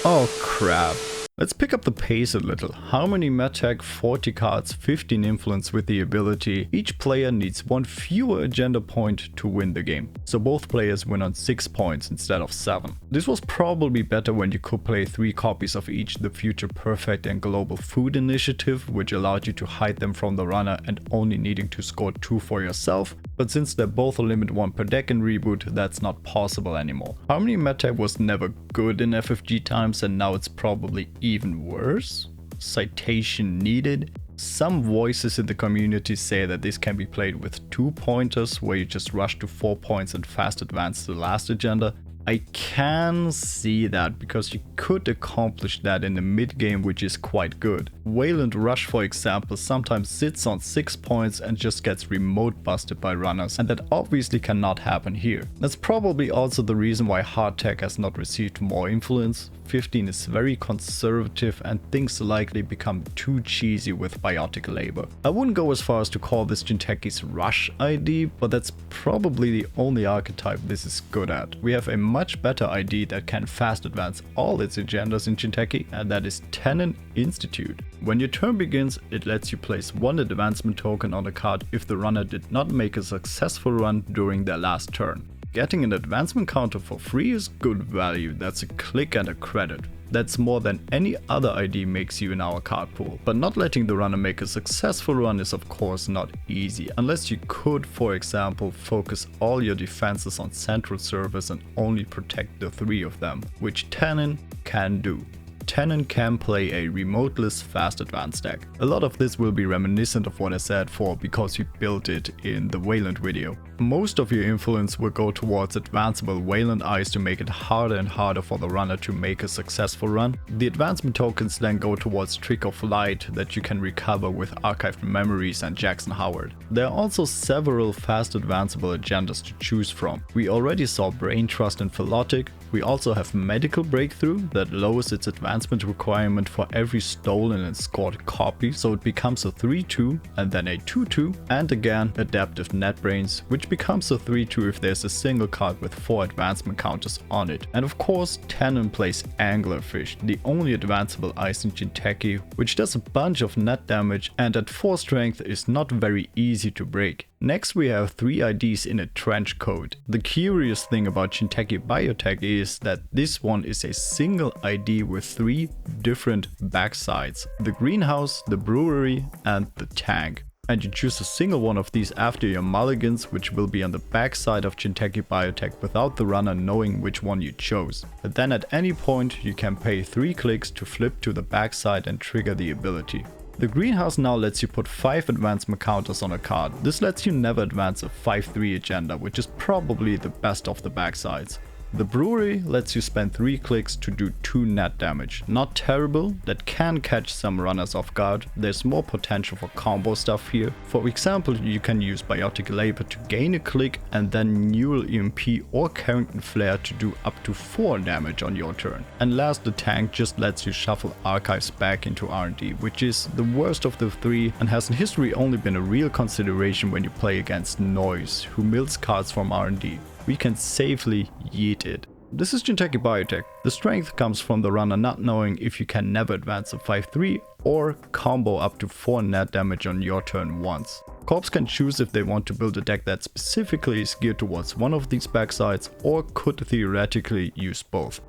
Oh crap. Let's pick up the pace a little. Harmony Medtech, 40 cards, 15 influence with the ability. Each player needs 1 fewer agenda point to win the game. So both players win on 6 points instead of 7. This was probably better when you could play 3 copies of each the Future Perfect and Global Food Initiative, which allowed you to hide them from the runner and only needing to score 2 for yourself. But since they're both a limit 1 per deck in Reboot, that's not possible anymore. Harmony Medtech was never good in FFG times and now it's probably even worse. Citation needed. Some voices in the community say that this can be played with 2 pointers where you just rush to 4 points and fast advance to the last agenda. I can see that because you could accomplish that in the mid game, which is quite good. Wayland Rush, for example, sometimes sits on 6 points and just gets remote busted by runners, and that obviously cannot happen here. That's probably also the reason why Hardtech has not received more influence. 15 is very conservative and things likely become too cheesy with biotic labor. I wouldn't go as far as to call this Jinteki's Rush ID, but that's probably the only archetype this is good at. We have a much better ID that can fast advance all its agendas in Jinteki, and that is Tennin Institute. When your turn begins, it lets you place 1 advancement token on a card if the runner did not make a successful run during their last turn. Getting an advancement counter for free is good value, that's a click and a credit. That's more than any other ID makes you in our card pool. But not letting the runner make a successful run is of course not easy, unless you could, for example, focus all your defenses on central servers and only protect the 3 of them, which Tennin can do. Tennin can play a remoteless fast advance deck. A lot of this will be reminiscent of what I said for because we built it in the Wayland video. Most of your influence will go towards advanceable Wayland eyes to make it harder and harder for the runner to make a successful run. The advancement tokens then go towards Trick of Light that you can recover with Archived Memories and Jackson Howard. There are also several fast advanceable agendas to choose from. We already saw Brain Trust and Philotic. We also have Medical Breakthrough that lowers its advancement requirement for every stolen and scored copy, so it becomes a 3-2 and then a 2-2, and again Adaptive NetBrains, which becomes a 3-2 if there's a single card with 4 advancement counters on it. And of course Tennin plays Anglerfish, the only advanceable ice in Jinteki, which does a bunch of net damage and at 4 strength is not very easy to break. Next we have 3 IDs in a trench coat. The curious thing about Jinteki Biotech is that this one is a single ID with 3 different backsides: the greenhouse, the brewery and the tank. And you choose a single one of these after your mulligans, which will be on the backside of Jinteki Biotech without the runner knowing which one you chose. But then at any point you can pay 3 clicks to flip to the backside and trigger the ability. The greenhouse now lets you put 5 advancement counters on a card. This lets you never advance a 5-3 agenda, which is probably the best of the backsides. The brewery lets you spend 3 clicks to do 2 net damage. Not terrible, that can catch some runners off guard. There's more potential for combo stuff here. For example, you can use Biotic Labor to gain a click and then Neural EMP or Carrington Flare to do up to 4 damage on your turn. And last, the tank just lets you shuffle archives back into R&D, which is the worst of the 3 and has in history only been a real consideration when you play against Noise, who mills cards from R&D. We can safely yeet it. This is Jinteki Biotech. The strength comes from the runner not knowing if you can never advance a 5-3 or combo up to 4 net damage on your turn once. Corps can choose if they want to build a deck that specifically is geared towards one of these backsides or could theoretically use both.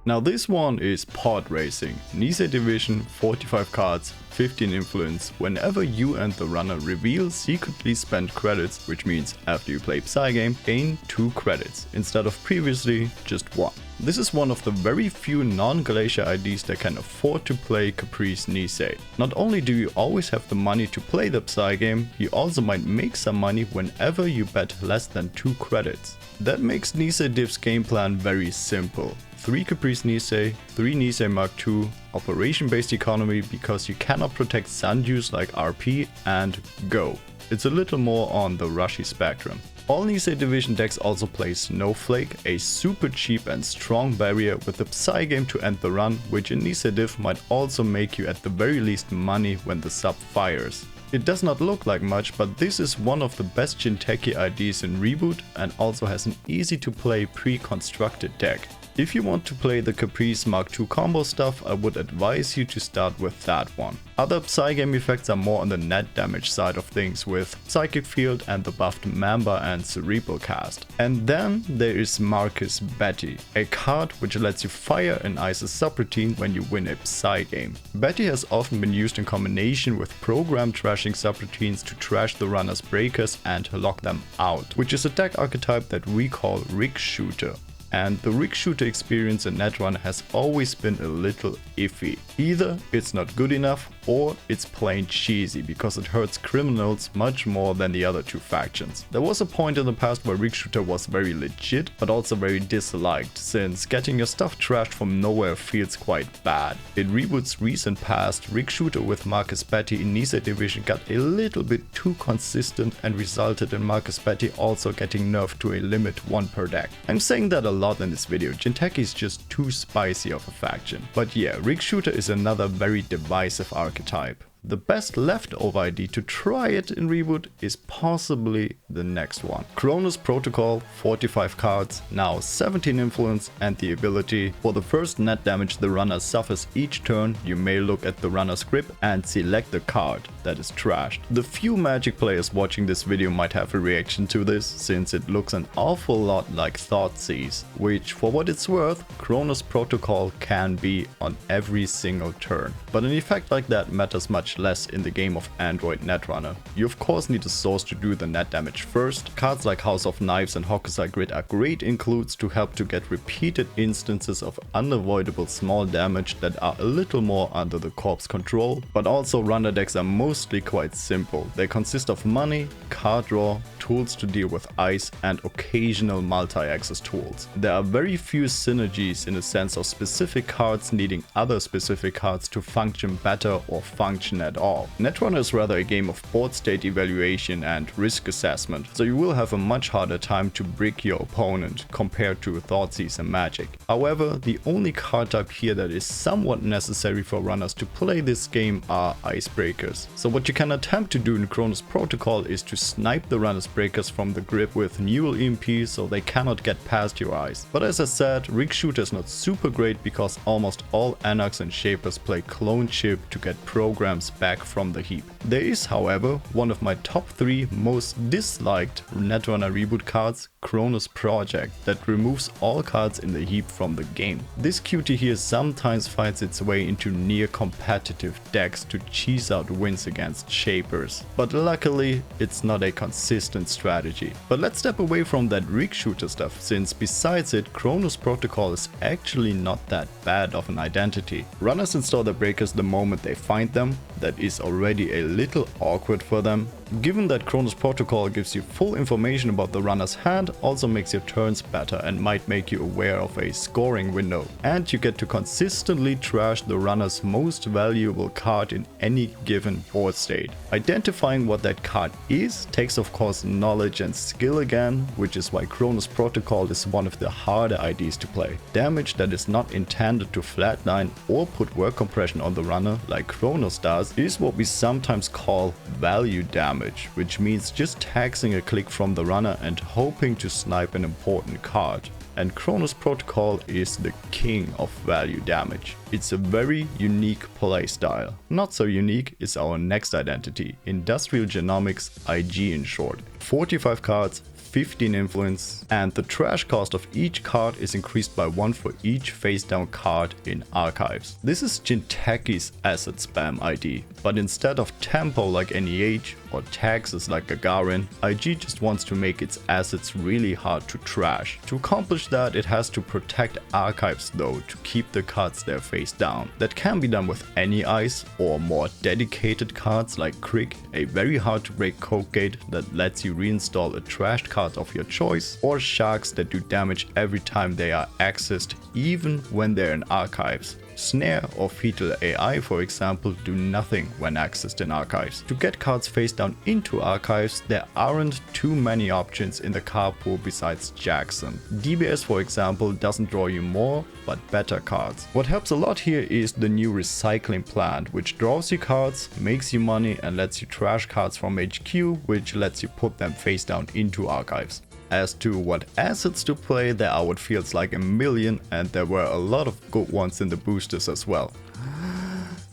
Now this one is pod racing. Nisei Division, 45 cards, 15 influence. Whenever you and the runner reveal secretly spent credits, which means after you play Psygame, gain 2 credits, instead of previously just 1. This is one of the very few non-Glacier IDs that can afford to play Caprice Nisei. Not only do you always have the money to play the Psygame, you also might make some money whenever you bet less than 2 credits. That makes Nisei Div's game plan very simple. 3 Caprice Nisei, 3 Nisei MK II, operation based economy because you cannot protect Sundews like RP, and go. It's a little more on the rushy spectrum. All Nisei Division decks also play Snowflake, a super cheap and strong barrier with the Psygame to end the run, which in Nisei Div might also make you at the very least money when the sub fires. It does not look like much, but this is one of the best Jinteki IDs in Reboot and also has an easy to play pre-constructed deck. If you want to play the Caprice Mark II combo stuff, I would advise you to start with that one. Other Psygame effects are more on the net damage side of things with Psychic Field and the buffed Mamba and Cerebral Cast. And then there is Marcus Betty, a card which lets you fire and ice a subroutine when you win a Psygame. Betty has often been used in combination with program trashing subroutines to trash the runner's breakers and lock them out, which is a deck archetype that we call Rig Shooter. and the rig shooter experience in Netrunner has always been a little iffy. Either it's not good enough or it's plain cheesy because it hurts criminals much more than the other two factions. There was a point in the past where rig shooter was very legit but also very disliked, since getting your stuff trashed from nowhere feels quite bad. In Reboot's recent past, rig shooter with Marcus Betty in Nisei Division got a little bit too consistent and resulted in Marcus Betty also getting nerfed to a limit 1 per deck. I'm saying that a lot in this video, Jinteki is just too spicy of a faction. But yeah, rig shooter is another very divisive archetype. The best leftover ID to try it in Reboot is possibly the next one. Chronos Protocol, 45 cards, now 17 influence, and the ability for the first net damage the runner suffers each turn, you may look at the runner's grip and select the card that is trashed. The few Magic players watching this video might have a reaction to this, since it looks an awful lot like Thoughtseize, which for what it's worth, Chronos Protocol can be on every single turn. But an effect like that matters much less in the game of Android Netrunner. You of course need a source to do the net damage first. Cards like House of Knives and Hokusai Grid are great includes to help to get repeated instances of unavoidable small damage that are a little more under the corp's control, but also runner decks are mostly quite simple. They consist of money, card draw, tools to deal with ice, and occasional multi-access tools. There are very few synergies in the sense of specific cards needing other specific cards to function better or function at all. Netrunner is rather a game of board state evaluation and risk assessment, so you will have a much harder time to brick your opponent compared to Thoughtseize and Magic. However, the only card type here that is somewhat necessary for runners to play this game are icebreakers. So what you can attempt to do in Chronos Protocol is to snipe the runner's breakers from the grip with Newell EMP so they cannot get past your eyes. But as I said, rig shooter is not super great because almost all Anarchs and Shapers play clone chip to get programs back from the heap. There is, however, one of my top 3 most disliked Netrunner Reboot cards, Chronos Project, that removes all cards in the heap from the game. This cutie here sometimes finds its way into near competitive decks to cheese out wins against Shapers, but luckily it's not a consistent strategy. But let's step away from that rig shooter stuff, since besides it, Chronos Protocol is actually not that bad of an identity. Runners install their breakers the moment they find them. That is already a little awkward for them. Given that Chronos Protocol gives you full information about the runner's hand, also makes your turns better and might make you aware of a scoring window. And you get to consistently trash the runner's most valuable card in any given board state. Identifying what that card is takes of course knowledge and skill again, which is why Chronos Protocol is one of the harder IDs to play. Damage that is not intended to flatline or put work compression on the runner like Chronos does is what we sometimes call value damage, which means just taxing a click from the runner and hoping to snipe an important card. And Chronos Protocol is the king of value damage. It's a very unique playstyle. Not so unique is our next identity, Industrial Genomics, IG in short. 45 cards, 15 influence, and the trash cost of each card is increased by 1 for each face down card in archives. This is Jinteki's asset spam ID, but instead of tempo like NEH or taxes like Gagarin, IG just wants to make its assets really hard to trash. To accomplish that, it has to protect archives though to keep the cards there face down. That can be done with any ice or more dedicated cards like Crick, a very hard to break code gate that lets you reinstall a trashed card of your choice, or sharks that do damage every time they are accessed even when they're in archives. Snare or Fetal AI, for example, do nothing when accessed in archives. To get cards face down into archives, there aren't too many options in the card pool besides Jackson. DBS, for example, doesn't draw you more, but better cards. What helps a lot here is the new recycling plant, which draws you cards, makes you money, and lets you trash cards from HQ, which lets you put them face down into archives. As to what assets to play, there are what feels like a million, and there were a lot of good ones in the boosters as well.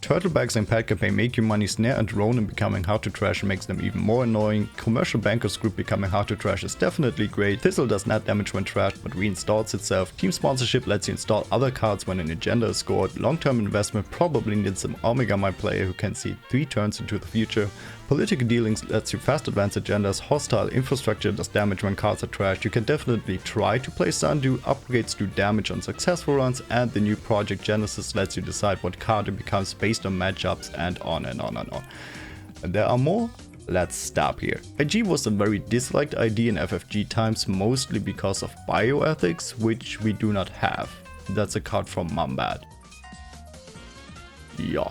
Turtlebags and Pet Campaign make you money. Snare and Ronin becoming hard to trash makes them even more annoying. Commercial Bankers Group becoming hard to trash is definitely great. Thistle does not damage when trashed but reinstalls itself. Team Sponsorship lets you install other cards when an agenda is scored. Long-term investment probably needs some Omega Mind player who can see 3 turns into the future. Political dealings lets you fast advance agendas, hostile infrastructure does damage when cards are trashed, you can definitely try to play Sundew, upgrades do damage on successful runs, and the new Project Genesis lets you decide what card it becomes based on matchups and on and on and on. And there are more? Let's stop here. IG was a very disliked ID in FFG times, mostly because of bioethics, which we do not have. That's a card from Mambad. Yeah.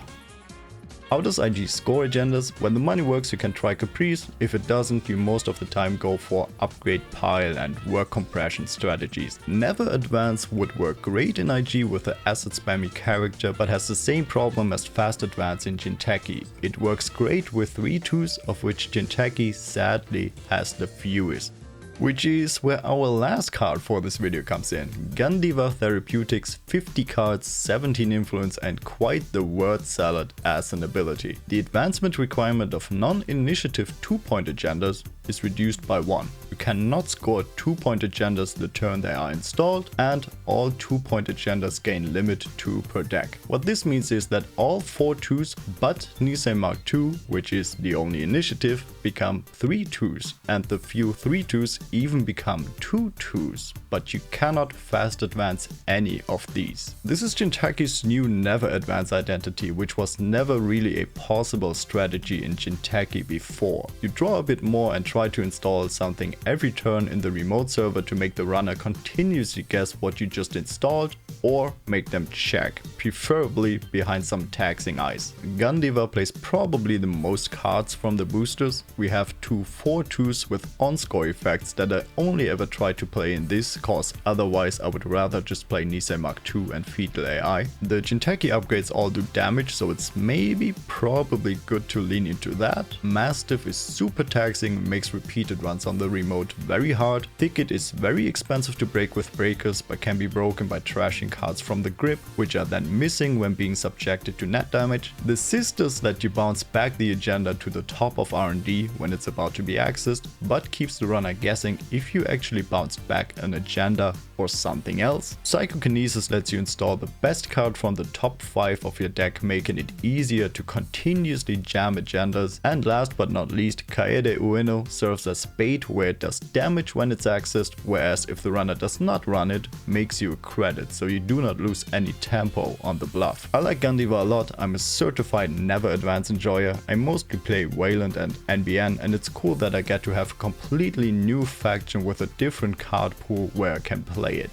How does IG score agendas? When the money works, you can try Caprice. If it doesn't, you most of the time go for upgrade pile and work compression strategies. Never Advance would work great in IG with the acid spammy character, but has the same problem as Fast Advance in Jinteki. It works great with 3-2s, of which Jinteki sadly has the fewest. Which is where our last card for this video comes in. Gandiva Therapeutics, 50 cards, 17 influence and quite the word salad as an ability. The advancement requirement of non-initiative 2-point agendas is reduced by 1. You cannot score 2-point agendas the turn they are installed, and all 2-point agendas gain limit 2 per deck. What this means is that all 4 2s but Nisei MK II, which is the only initiative, become 3 2s, and the few 3 2s even become 2 2s, but you cannot fast advance any of these. This is Jinteki's new never advance identity, which was never really a possible strategy in Jinteki before. You draw a bit more and try to install something every turn in the remote server to make the runner continuously guess what you just installed, or make them check, preferably behind some taxing ice. Gandiva plays probably the most cards from the boosters. We have 2 4-2s with on-score effects that I only ever try to play in this, cause otherwise I would rather just play Nisei MK II and Fetal AI. The Jinteki upgrades all do damage, so it's maybe probably good to lean into that. Mastiff is super taxing, makes repeated runs on the remote very hard. Thicket is very expensive to break with breakers, but can be broken by trashing cards from the grip, which are then missing when being subjected to net damage. The Sisters let you bounce back the agenda to the top of R&D when it's about to be accessed, but keeps the runner guessing if you actually bounced back an agenda or something else. Psychokinesis lets you install the best card from the top 5 of your deck, making it easier to continuously jam agendas. And last but not least, Kaede Ueno serves as bait, where it does damage when it's accessed, whereas if the runner does not run it, makes you a credit, so you do not lose any tempo on the bluff. I like Gandiva a lot. I'm a certified never advance enjoyer. I mostly play Wayland and NBN, and it's cool that I get to have a completely new faction with a different card pool where I can play it.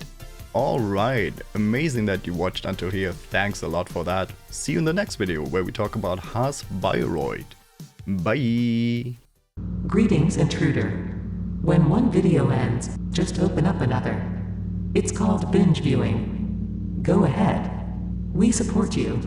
Alright, amazing that you watched until here, thanks a lot for that. See you in the next video where we talk about Haas Bioroid. Bye! Greetings, intruder. When one video ends, just open up another. It's called binge viewing. Go ahead. We support you.